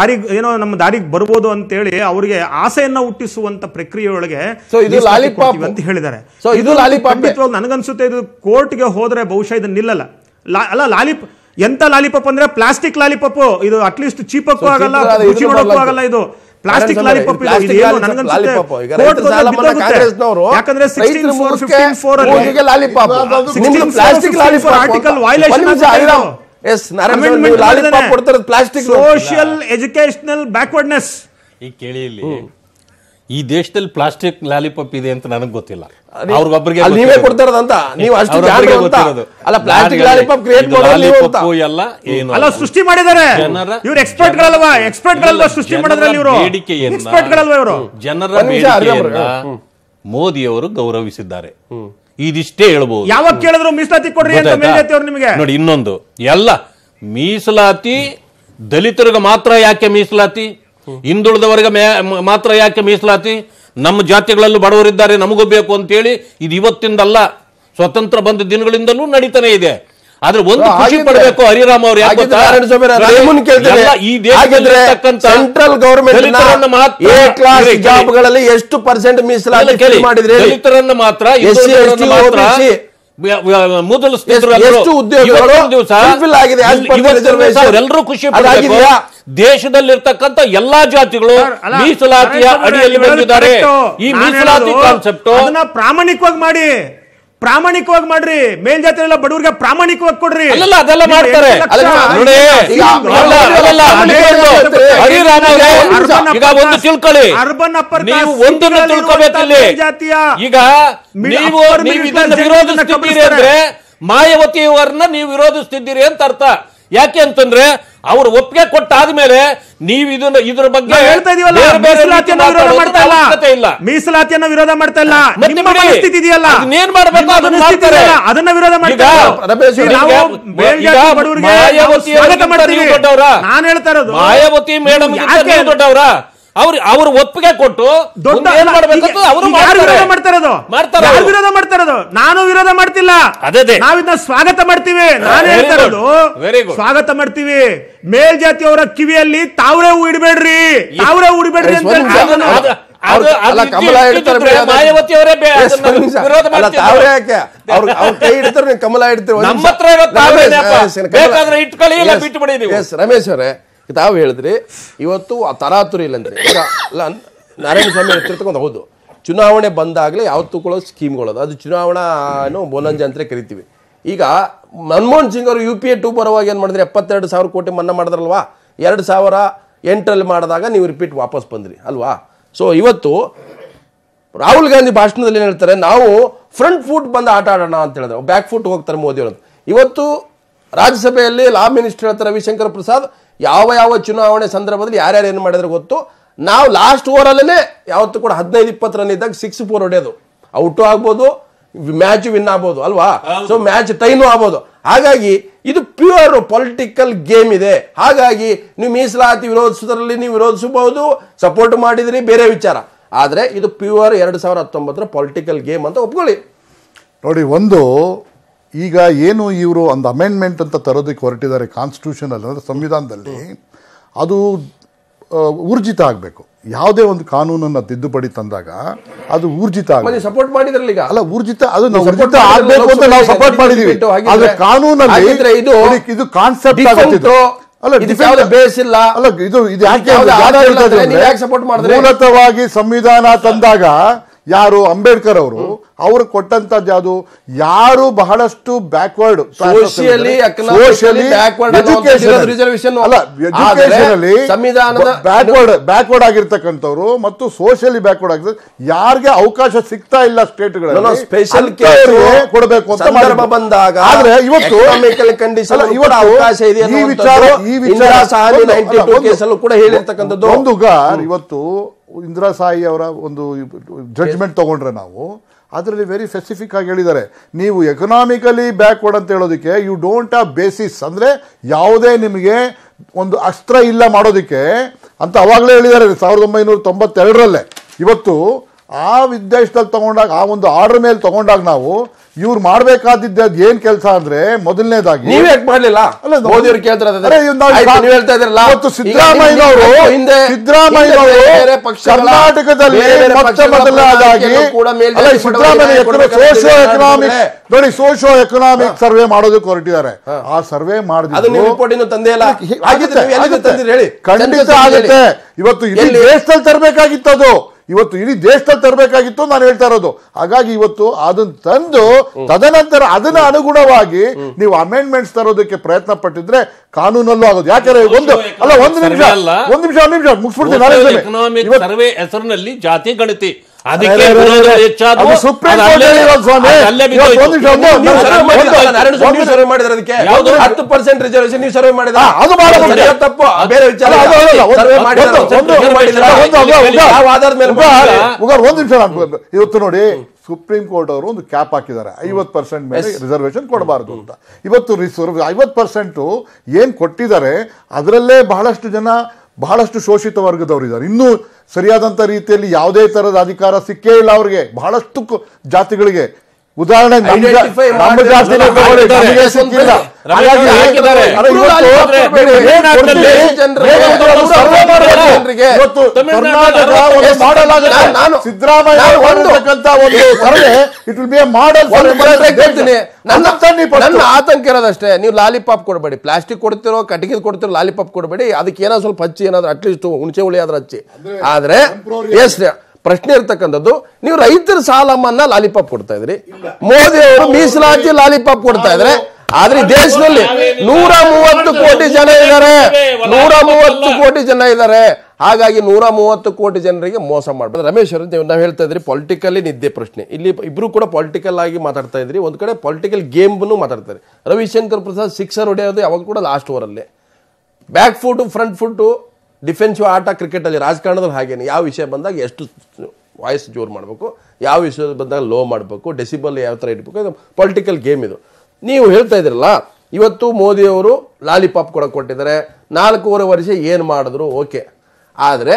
ನಮ್ಮ ದಾರಿಗೆ ಬರ್ಬೋದು ಅಂತೇಳಿ ಅವರಿಗೆ ಆಸೆಯನ್ನ ಹುಟ್ಟಿಸುವಂತ ಪ್ರಕ್ರಿಯೆಯೊಳಗೆ ಅಂತ ಹೇಳಿದ್ದಾರೆ. ನನಗನ್ಸುತ್ತೆ ಇದು ಕೋರ್ಟ್ಗೆ ಹೋದ್ರೆ ಬಹುಶಃ ಇದು ನಿಲ್ಲಲ್ಲ. ಎಂತ ಲಾಲಿಪಾಪ್ ಅಂದ್ರೆ ಪ್ಲಾಸ್ಟಿಕ್ ಲಾಲಿಪಾಪ್ ಇದು. ಅಟ್ಲೀಸ್ಟ್ ಚೀಪಕ್ಕೂ ಆಗಲ್ಲ, ರುಚಿ ಮಾಡೋಕ್ಕೂ ಆಗಲ್ಲ. ಇದು ಪ್ಲಾಸ್ಟಿಕ್ ಲಾಲಿಪಾಪ್. ಯಾಕಂದ್ರೆ 16(4) article violation social educational backwardness. ಈಗ ಕೇಳಿ, ಇಲ್ಲಿ ಈ ದೇಶದಲ್ಲಿ ಪ್ಲಾಸ್ಟಿಕ್ ಲಾಲಿಪಾಪ್ ಇದೆ ಅಂತ ನನಗೆ ಗೊತ್ತಿಲ್ಲ. ಅವ್ರಿಗೊಬ್ಬರಿಗೆ ನೀವೇ ಕೊಡ್ತಾರದಂತ ನೀವು ಅಷ್ಟು ಅಲ್ಲ, ಪ್ಲಾಸ್ಟಿಕ್ ಲಾಲಿಪಾಪ್ ಕ್ರಿಯೇಟ್ ಮಾಡೋದು ಎಲ್ಲ ಏನು ಅಲ್ಲ, ಸೃಷ್ಟಿ ಮಾಡಿದ್ದಾರೆ ಇವರು. ಎಕ್ಸ್ಪರ್ಟ್ಗಳಲ್ವಾ ಸೃಷ್ಟಿ ಮಾಡಿದ್ರಲ್ಲಿ ಇವರು. ಎಕ್ಸ್ಪರ್ಟ್ಗಳಲ್ವಾ ಇವರು? ಜನರ ಬೇಡಿಕೆಯನ್ನ ಮೋದಿಯವರು ಗೌರವಿಸಿದ್ದಾರೆ, ಇದಿಷ್ಟೇ ಹೇಳ್ಬೋದು. ಯಾವಾಗ ಕೇಳಿದ್ರು ಮೀಸಲಾತಿ ಕೊಡ್ರಿ ಅಂತ ಮೇಲ್ಜಾತಿ ಅವರು ನಿಮಗೆ. ನೋಡಿ, ಇನ್ನೊಂದು ಎಲ್ಲ ಮೀಸಲಾತಿ ದಲಿತರಿಗೆ ಮಾತ್ರ ಯಾಕೆ ಮೀಸಲಾತಿ, ಹಿಂದುಳಿದವರಿಗೆ ಮಾತ್ರ ಯಾಕೆ ಮೀಸಲಾತಿ, ನಮ್ಮ ಜಾತಿಗಳಲ್ಲೂ ಬಡವರಿದ್ದಾರೆ ನಮಗೂ ಬೇಕು ಅಂತೇಳಿ ಇದು ಇವತ್ತಿಂದಲ್ಲ, ಸ್ವತಂತ್ರ ಬಂದ ದಿನಗಳಿಂದಲೂ ನಡೀತಾನೆ ಇದೆ. ಆದ್ರೆ ಒಂದು ಖುಷಿ ಪಡಬೇಕು ಹರಿರಾಮ್ ಅವರು, ಈ ಸೆಂಟ್ರಲ್ ಗವರ್ಮೆಂಟ್ ಜಾಬ್ಗಳಲ್ಲಿ ಎಷ್ಟು ಪರ್ಸೆಂಟ್ ಮೀಸಲಾತಿ ಮಾಡಿದ್ರೆ ದಲಿತರನ್ನ ಮಾತ್ರ ಮೊದಲು ಎಲ್ಲರೂ ಖುಷಿ ಪಡಬೇಕು. ದೇಶದಲ್ಲಿರ್ತಕ್ಕಂಥ ಎಲ್ಲಾ ಜಾತಿಗಳು ಮೀಸಲಾತಿಯ ಅಡಿಯಲ್ಲಿ ಬಂದಿದ್ದಾರೆ. ಈ ಮೀಸಲಾತಿ ಕಾನ್ಸೆಪ್ಟ್ ಪ್ರಾಮಾಣಿಕವಾಗಿ ಮಾಡ್ರಿ. ಮೇಲ್ಜಾತಿ ಎಲ್ಲ ಬಡವರಿಗೆ ಪ್ರಾಮಾಣಿಕವಾಗಿ ಕೊಡ್ರಿ. ಅದೆಲ್ಲ ಮಾಡ್ತಾರೆ. ಒಂದು ತಿಳ್ಕೊಳ್ಳಿ, ನೀವು ಒಂದನ್ನು ತಿಳ್ಕೋಬೇಕಲ್ಲಿ. ಈಗ ನೀವು ಇದನ್ನು ವಿರೋಧಿಸ್ತಿದ್ದೀರಿ ಅಂದ್ರೆ ಮಾಯಾವತಿಯವರನ್ನ ನೀವು ವಿರೋಧಿಸ್ತಿದ್ದೀರಿ ಅಂತ ಅರ್ಥ. ಯಾಕೆ ಅಂತಂದ್ರೆ ಅವರು ಒಪ್ಪಿಗೆ ಕೊಟ್ಟಾದ್ಮೇಲೆ ನೀವು ಇದ್ರ ಬಗ್ಗೆ ಹೇಳ್ತಾ ಇದೀವಲ್ಲ, ಮೀಸಲಾತಿಯನ್ನ ವಿರೋಧ ಮಾಡ್ತಾ ಇಲ್ಲ. ಏನ್ ಮಾಡ್ಬೇಕು ಅದನ್ನ ವಿರೋಧ ಮಾಡ್ತಾ ನಾನು ಹೇಳ್ತಾ ಇರೋದು. ಮಾಯಾವತಿ ಮೇಡಮ್ ದೊಡ್ಡವರ ಅವ್ರು ಒಪ್ಪಿಗೆ ಕೊಟ್ಟು ವಿರೋಧ ಮಾಡ್ತಾ ಇರೋದು. ನಾನು ವಿರೋಧ ಮಾಡ್ತಿಲ್ಲ, ನಾವಿದ್ನ ಸ್ವಾಗತ ಮಾಡ್ತೀವಿ. ನಾನು ಹೇಳ್ತಾ ಇರೋದು ಸ್ವಾಗತ ಮಾಡ್ತೀವಿ. ಮೇಲ್ಜಾತಿಯವರ ಕಿವಿಯಲ್ಲಿ ತಾವ್ರೆ ಹೂ ಇಡಬೇಡ್ರಿ, ತಾವ್ರೆ ಹೂ ಇಡಬೇಡ್ರಿ ಅಂತ ಕಮಲ ಇಡ್ತಾರೆ. ರಮೇಶ್ ಅವರೇ, ತಾವು ಹೇಳಿದ್ರಿ ಇವತ್ತು ತರಾತುರಿ ಇಲ್ಲಂದ್ರೆ. ಈಗ ನಾರಾಯಣ ಸ್ವಾಮಿ ಹೇಳ್ತಿರ್ತಕ್ಕಂಥ ಹೌದು, ಚುನಾವಣೆ ಬಂದಾಗಲೇ ಯಾವತ್ತೂ ಕೂಡ ಸ್ಕೀಮ್ಗಳದು, ಅದು ಚುನಾವಣಾ ಬೋನಂಜ ಅಂತ ಕರಿತೀವಿ. ಈಗ ಮನಮೋಹನ್ ಸಿಂಗ್ ಅವರು UPA 2 ಬರುವಾಗ ಏನು ಮಾಡಿದ್ರೆ 72,000 ಕೋಟಿ ಮನ್ನಾ ಮಾಡಿದ್ರಲ್ವಾ. 2008 ಮಾಡಿದಾಗ ನೀವು ರಿಪೀಟ್ ವಾಪಸ್ ಬಂದ್ರಿ ಅಲ್ವಾ. ಸೊ ಇವತ್ತು ರಾಹುಲ್ ಗಾಂಧಿ ಭಾಷಣದಲ್ಲಿ ಏನು ಹೇಳ್ತಾರೆ, ನಾವು ಫ್ರಂಟ್ ಫುಟ್ ಬಂದು ಆಟ ಆಡೋಣ ಅಂತ ಹೇಳಿದ್ರೆ ಬ್ಯಾಕ್ ಫುಟ್ ಹೋಗ್ತಾರೆ ಮೋದಿ ಅವರು. ಇವತ್ತು ರಾಜ್ಯಸಭೆಯಲ್ಲಿ ಲಾ ಮಿನಿಸ್ಟರ್ ಹೇಳ್ತಾರೆ ರವಿಶಂಕರ್ ಪ್ರಸಾದ್, ಯಾವ ಚುನಾವಣೆ ಸಂದರ್ಭದಲ್ಲಿ ಯಾರ್ಯಾರು ಏನು ಮಾಡಿದ್ರೆ ಗೊತ್ತು, ನಾವು ಲಾಸ್ಟ್ ಓವರಲ್ಲೇ ಯಾವತ್ತೂ ಕೂಡ 15-20 ರನ್ ಇದ್ದಾಗ 6-4 ಹೊಡೆಯೋದು, ಔಟು ಆಗ್ಬೋದು, ಮ್ಯಾಚ್ ವಿನ್ ಆಗ್ಬೋದು ಅಲ್ವಾ. ಸೊ ಮ್ಯಾಚ್ ಟೈನು ಆಗ್ಬೋದು. ಹಾಗಾಗಿ ಇದು ಪ್ಯೂರ್ ಪೊಲಿಟಿಕಲ್ ಗೇಮ್ ಇದೆ. ಹಾಗಾಗಿ ನೀವು ಮೀಸಲಾತಿ ವಿರೋಧಿಸೋದ್ರಲ್ಲಿ ನೀವು ವಿರೋಧಿಸಬಹುದು, ಸಪೋರ್ಟ್ ಮಾಡಿದ್ರಿ ಬೇರೆ ವಿಚಾರ. ಆದ್ರೆ ಇದು ಪ್ಯೂರ್ 2019 ಪೊಲಿಟಿಕಲ್ ಗೇಮ್ ಅಂತ ಒಪ್ಕೊಳ್ಳಿ. ನೋಡಿ, ಒಂದು ಈಗ ಏನು ಇವರು ಒಂದು ಅಮೆಂಡ್ಮೆಂಟ್ ಅಂತ ತರೋದಕ್ಕೆ ಹೊರಟಿದ್ದಾರೆ ಕಾನ್ಸ್ಟಿಟ್ಯೂಷನ್ ಅಲ್ಲಿ, ಅಂದರೆ ಸಂವಿಧಾನದಲ್ಲಿ, ಅದು ಊರ್ಜಿತ ಆಗಬೇಕು. ಯಾವುದೇ ಒಂದು ಕಾನೂನನ್ನ ತಿದ್ದುಪಡಿ ತಂದಾಗ ಅದು ಊರ್ಜಿತ ಆಗಬೇಕು. ಸಪೋರ್ಟ್ ಮಾಡಿದ್ರಲ್ಲ ಈಗ, ಅಲ್ಲ ಊರ್ಜಿತ, ಅದು ಊರ್ಜಿತ ಆಗಬೇಕು ಅಂತ ನಾವು ಸಪೋರ್ಟ್ ಮಾಡಿದೀವಿ. ಆದ್ರೆ ಕಾನೂನಲ್ಲಿ ಇದು ಕಾನ್ಸೆಪ್ಟ್ ಆಗುತ್ತಿತ್ತು. ಅಲ್ಲ ಬೇಸ್ ಇಲ್ಲ. ಅಲ್ಲ ಇದು ಯಾಕೆ ಮೂಲತಃವಾಗಿ ಸಂವಿಧಾನ ತಂದಾಗ ಯಾರು ಅಂಬೇಡ್ಕರ್ ಅವರು ಕೊಟ್ಟಂತದ್ದು ಯಾವುದು, ಯಾರು ಬಹಳಷ್ಟು ಬ್ಯಾಕ್ವರ್ಡ್ ಸೋಷಿಯಲಿ ಬ್ಯಾಕ್ವರ್ಡ್ ಆಗಿರ್ತಕ್ಕಂಥವ್ರು ಮತ್ತು ಸೋಷಿಯಲಿ ಬ್ಯಾಕ್ವರ್ಡ್ ಆಗಿರ್ತಾರೆ, ಯಾರಿಗೆ ಅವಕಾಶ ಸಿಗ್ತಾ ಇಲ್ಲ ಸ್ಟೇಟ್ಗಳಲ್ಲಿ ಸ್ಪೆಷಲ್ ಕೊಡಬೇಕು ಅಂತ ಬಂದಾಗ. ಆದ್ರೆ ಇವತ್ತು ಈ ವಿಚಾರ ಕೂಡ ಹೇಳಿರ್ತಕ್ಕಂಥದ್ದು ಒಂದು ಇವತ್ತು ಇಂದಿರಾ ಸಾಯಿ ಅವರ ಒಂದು ಜಡ್ಜ್ಮೆಂಟ್ ತಗೊಂಡ್ರೆ ನಾವು ಅದರಲ್ಲಿ ವೆರಿ ಸ್ಪೆಸಿಫಿಕ್ ಆಗಿ ಹೇಳಿದ್ದಾರೆ, ನೀವು ಎಕನಾಮಿಕಲಿ ಬ್ಯಾಕ್ವರ್ಡ್ ಅಂತ ಹೇಳೋದಕ್ಕೆ ಯು ಡೋಂಟ್ ಹ್ಯಾವ್ ಬೇಸಿಸ್, ಅಂದರೆ ಯಾವುದೇ ನಿಮಗೆ ಒಂದು ಅಸ್ತ್ರ ಇಲ್ಲ ಮಾಡೋದಕ್ಕೆ ಅಂತ ಅವಾಗಲೇ ಹೇಳಿದ್ದಾರೆ 1992ರಲ್ಲೇ. ಇವತ್ತು ಆ ಉದ್ದೇಶದಲ್ಲಿ ತಗೊಂಡಾಗ, ಆ ಒಂದು ಆರ್ಡರ್ ಮೇಲೆ ತಗೊಂಡಾಗ ನಾವು ಇವ್ರು ಮಾಡಬೇಕಾದಿದ್ದ ಏನ್ ಕೆಲಸ ಅಂದ್ರೆ, ಮೊದಲನೇದಾಗಿ ನೀವ್ ಯಾಕೆ ಮಾಡ್ಲಿಲ್ಲ? ಮೋದಿಯವರು ಸಿದ್ದರಾಮಯ್ಯನವರು ಕರ್ನಾಟಕದಲ್ಲಿ ಮೊಟ್ಟ ಮೊದಲನೇದಾಗಿ ಸೋಶಿಯೋ ಎಕನಾಮಿಕ್ ನೋಡಿ, ಸೋಶಿಯೋ ಎಕನಾಮಿಕ್ ಸರ್ವೆ ಮಾಡೋದಕ್ಕೆ ಹೊರಟಿದ್ದಾರೆ. ಆ ಸರ್ವೆ ಮಾಡಿದ್ರೆ ಖಂಡಿತ ಆಗುತ್ತೆ. ಇವತ್ತು ಇಡೀ ದೇಶದಲ್ಲಿ ತರಬೇಕಾಗಿತ್ತು, ಅದು ಇವತ್ತು ಇಡೀ ದೇಶದಲ್ಲಿ ತರಬೇಕಾಗಿತ್ತು ನಾನು ಹೇಳ್ತಾ ಇರೋದು. ಹಾಗಾಗಿ ಇವತ್ತು ಅದನ್ನ ತಂದು ತದನಂತರ ಅದನ್ನ ಅನುಗುಣವಾಗಿ ನೀವು ಅಮೆಂಡ್ಮೆಂಟ್ಸ್ ತರೋದಕ್ಕೆ ಪ್ರಯತ್ನ ಪಟ್ಟಿದ್ರೆ ಕಾನೂನಲ್ಲೂ ಆಗೋದು. ಯಾಕಂದ್ರೆ ಒಂದು ನಿಮಿಷ ಮುಗಿಸ್ಬಿಡ್ತೀನಿ. ಸರ್ವೆ ಹೆಸರಿನಲ್ಲಿ ಜಾತಿ ಗಣತಿ ಸುಪ್ರೀಂ ಕೋರ್ಟ್ ಹೇಳಿರೋದು ಸ್ವಾಮಿ. 10% ರಿಸರ್ವೇಶನ್ ನೀವು ಸರ್ವೆ ಮಾಡಿದ್ರೆ ಅದು ತಪ್ಪು, ಬೇರೆ ವಿಚಾರ. ಒಂದು ನಿಮಿಷ, ಇವತ್ತು ನೋಡಿ ಸುಪ್ರೀಂ ಕೋರ್ಟ್ ಅವರು ಒಂದು ಕ್ಯಾಪ್ ಹಾಕಿದ್ದಾರೆ, 50% ಮೇಲೆ ರಿಸರ್ವೇಶನ್ ಕೊಡಬಾರದು ಅಂತ. ಇವತ್ತು 50% ಏನ್ ಕೊಟ್ಟಿದ್ದಾರೆ ಅದರಲ್ಲೇ ಬಹಳಷ್ಟು ಶೋಷಿತ ವರ್ಗದವರು ಇದ್ದಾರೆ. ಇನ್ನೂ ಸರಿಯಾದಂತ ರೀತಿಯಲ್ಲಿ ಯಾವುದೇ ತರದ ಅಧಿಕಾರ ಸಿಕ್ಕೇ ಇಲ್ಲ ಅವ್ರಿಗೆ, ಬಹಳಷ್ಟು ಜಾತಿಗಳಿಗೆ. ಉದಾಹರಣೆ ನಮ್ಮ ಜಾತಿನೇ ತಗೊಳ್ಳಿ, ನಮಗೆ ಸಿಕ್ಕಿಲ್ಲ. ಇವತ್ತು ಕರ್ನಾಟಕ ಒಂದು ಮಾಡೆಲ್ ಆಗುತ್ತೆ. ಸಿದ್ದರಾಮಯ್ಯ ಒಂದು survey, it will be A model. ನನ್ನ ಆತಂಕ ಇರೋದಷ್ಟೇ, ನೀವು ಲಾಲಿಪಾಪ್ ಕೊಡಬೇಡಿ, ಪ್ಲಾಸ್ಟಿಕ್ ಕೊಡ್ತಿರೋ ಕಟ್ಟಿಗೆ ಕೊಡ್ತಿರೋ ಲಾಲಿಪಾಪ್ ಕೊಡಬೇಡಿ. ಅದಕ್ಕೆ ಏನೋ ಸ್ವಲ್ಪ ಹಚ್ಚಿ, ಏನಾದ್ರು ಅಟ್ಲೀಸ್ಟ್ ಹುಣಸೆ ಹುಳಿ ಆದ್ರೂ ಹಚ್ಚಿ. ಆದ್ರೆ ಎಸ್ ಪ್ರಶ್ನೆ ಇರ್ತಕ್ಕಂಥದ್ದು, ನೀವು ರೈತರ ಸಾಲ ಮನ್ನಾ ಲಾಲಿಪಾಪ್ ಕೊಡ್ತಾ ಇದ್ರಿ, ಮೋದಿ ಅವರು ಮೀಸಲಾತಿ ಲಾಲಿಪಾಪ್ ಕೊಡ್ತಾ ಇದ್ರೆ. ಆದ್ರೆ ದೇಶದಲ್ಲಿ 130 ಕೋಟಿ ಜನ ಇದ್ದಾರೆ, 130 ಕೋಟಿ ಜನ ಇದ್ದಾರೆ. ಹಾಗಾಗಿ 130 ಕೋಟಿ ಜನರಿಗೆ ಮೋಸ ಮಾಡ್ಬೋದು. ರಮೇಶ್ ಅವರು ನಾವು ಹೇಳ್ತಾ ಇದ್ರಿ ಪೊಲಿಟಿಕಲಿ ನಿದ್ದೆ ಪ್ರಶ್ನೆ. ಇಲ್ಲಿ ಇಬ್ರು ಕೂಡ ಪೊಲಿಟಿಕಲ್ ಆಗಿ ಮಾತಾಡ್ತಾ ಇದ್ರಿ, ಒಂದ್ ಕಡೆ ಪೊಲಿಟಿಕಲ್ ಗೇಮ್ನು ಮಾತಾಡ್ತಾರೆ. ರವಿಶಂಕರ್ ಪ್ರಸಾದ್ ಸಿಕ್ಸರ್ ಹೊಡೆಯೋದು ಯಾವಾಗ ಕೂಡ ಲಾಸ್ಟ್ ಓವರಲ್ಲಿ, back foot front foot defensive ಆಟ ಕ್ರಿಕೆಟಲ್ಲಿ, ರಾಜಕಾರಣದಲ್ಲಿ ಹಾಗೇನೆ. ಯಾವ ವಿಷಯ ಬಂದಾಗ ಎಷ್ಟು ವಾಯ್ಸ್ ಜೋರು ಮಾಡಬೇಕು, ಯಾವ ವಿಷಯ ಬಂದಾಗ ಲೋ ಮಾಡಬೇಕು, ಡೆಸಿಬಲ್ ಯಾವ ಥರ ಇಡಬೇಕು, ಇದು ಪೊಲಿಟಿಕಲ್ ಗೇಮ್ ಇದು. ನೀವು ಹೇಳ್ತಾ ಇದ್ರಲ್ಲ, ಇವತ್ತು ಮೋದಿಯವರು ಲಾಲಿಪಾಪ್ ಕೊಟ್ಟಿದ್ದಾರೆ, 4.5 ವರ್ಷ ಏನು ಮಾಡಿದ್ರು ಓಕೆ. ಆದರೆ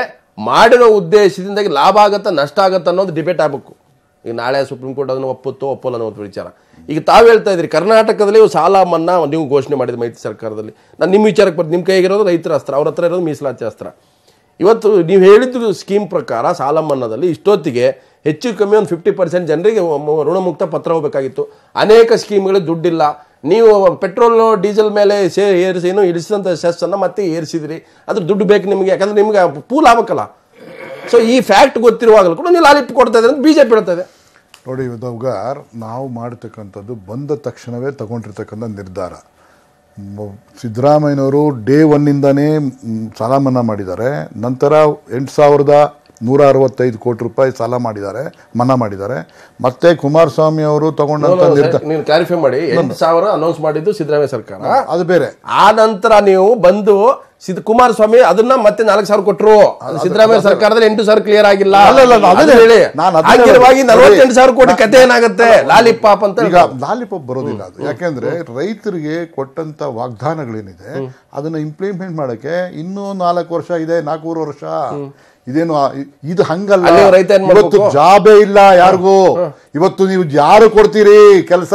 ಮಾಡಿರೋ ಉದ್ದೇಶದಿಂದಾಗಿ ಲಾಭ ಆಗತ್ತಾ ನಷ್ಟ ಆಗತ್ತಾ ಅನ್ನೋದು ಡಿಬೇಟ್ ಆಗಬೇಕು. ಈಗ ನಾಳೆ ಸುಪ್ರೀಂ ಕೋರ್ಟ್ ಅದನ್ನು ಒಪ್ಪಲ್ಲ ಅನ್ನೋ ವಿಚಾರ. ಈಗ ತಾವು ಹೇಳ್ತಾ ಇದ್ರಿ ಕರ್ನಾಟಕದಲ್ಲಿ ಸಾಲ ಮನ್ನಾ ನೀವು ಘೋಷಣೆ ಮಾಡಿದ ಮೈತ್ರಿ ಸರ್ಕಾರದಲ್ಲಿ. ನಾನು ನಿಮ್ಮ ವಿಚಾರಕ್ಕೆ ಬರ್ತೀನಿ, ನಿಮ್ಮ ಕೈಗಿರೋದು ರೈತರ ಅಸ್ತ್ರ, ಅವ್ರ ಹತ್ರ ಇರೋದು ಮೀಸಲಾತಿ ಅಸ್ತ್ರ. ಇವತ್ತು ನೀವು ಹೇಳಿದ್ರು ಸ್ಕೀಮ್ ಪ್ರಕಾರ ಸಾಲ ಮನ್ನಾದಲ್ಲಿ ಇಷ್ಟೊತ್ತಿಗೆ ಹೆಚ್ಚು ಕಮ್ಮಿ ಒಂದು 50% ಜನರಿಗೆ ಋಣಮುಕ್ತ ಪತ್ರ ಹೋಗಬೇಕಾಗಿತ್ತು. ಅನೇಕ ಸ್ಕೀಮ್ಗಳಿಗೆ ದುಡ್ಡಿಲ್ಲ. ನೀವು ಪೆಟ್ರೋಲ್ ಡೀಸೆಲ್ ಮೇಲೆ ಇಳಿಸಿದಂಥ ಸೆಸ್ಸನ್ನು ಮತ್ತೆ ಏರಿಸಿದ್ರಿ, ಅದ್ರ ದುಡ್ಡು ಬೇಕು ನಿಮಗೆ, ಯಾಕಂದ್ರೆ ನಿಮ್ಗೆ ಪೂಲ್ ಆಗ್ಬೇಕಲ್ಲ. ಸೊ ಈ ಫ್ಯಾಕ್ಟ್ ಗೊತ್ತಿರುವಾಗಲೂ ಕೂಡ ನೀವು ಲಾಲಿಪ್ ಕೊಡ್ತಾ ಇದ್ರೆ ಅಂತ ಬಿಜೆಪಿ ಹೇಳ್ತದೆ. ನೋಡಿ ಉಗಾರ್, ನಾವು ಮಾಡ್ತಕ್ಕಂಥದ್ದು ಬಂದ ತಕ್ಷಣವೇ ತಗೊಂಡಿರ್ತಕ್ಕಂಥ ನಿರ್ಧಾರ. ಸಿದ್ದರಾಮಯ್ಯನವರು ಡೇ 1ಇಂದಾನೇ ಸಾಲ ಮನ್ನಾ ಮಾಡಿದ್ದಾರೆ. ನಂತರ 8,165 ಕೋಟಿ ರೂಪಾಯಿ ಸಾಲ ಮನ್ನಾ ಮಾಡಿದ್ದಾರೆ. ಮತ್ತೆ ಕುಮಾರಸ್ವಾಮಿ ಅವರು ತಗೊಂಡಂತ ನಿರ್ಧಾರ ನೀವು ಕ್ಲಾರಿಫೈ ಮಾಡಿ, 8,000 ಅನೌನ್ಸ್ ಮಾಡಿದ್ದು ಸಿದ್ದರಾಮಯ್ಯ ಸರ್ಕಾರ, ಅದು ಬೇರೆ. ಆ ನಂತರ ನೀವು ಬಂದು ಕುಮಾರಸ್ವಾಮಿ ಅದನ್ನ ಮತ್ತೆ 4,000 ಕೊಟ್ಟರು. ಸಿದ್ದರಾಮಯ್ಯ ಸರ್ಕಾರದಲ್ಲಿ 8,000 ಕ್ಲಿಯರ್ ಆಗಿಲ್ಲ. ಹೇಳಿ ಆಗಿರುವಾಗಿ 48,000 ಕೋಟಿ ಕತೆ ಏನಾಗುತ್ತೆ? ಲಾಲಿಪಾಪ್ ಅಂತ ಈಗ ಲಾಲಿಪಾಪ್ ಬರೋದಿಲ್ಲ ಅದು. ಯಾಕೆಂದ್ರೆ ರೈತರಿಗೆ ಕೊಟ್ಟಂತ ವಾಗ್ದಾನಗಳೇನಿದೆ ಅದನ್ನ ಇಂಪ್ಲಿಮೆಂಟ್ ಮಾಡಕ್ಕೆ ಇನ್ನೂ 4 ವರ್ಷ ಇದೆ, 4 ವರ್ಷ. ಇದೇನು ಇದು ಹಂಗಲ್ಲ. ಇವತ್ತು ಜಾಬೇ ಇಲ್ಲ ಯಾರಿಗೂ. ಇವತ್ತು ನೀವು ಯಾರು ಕೊಡ್ತೀರಿ ಕೆಲಸ,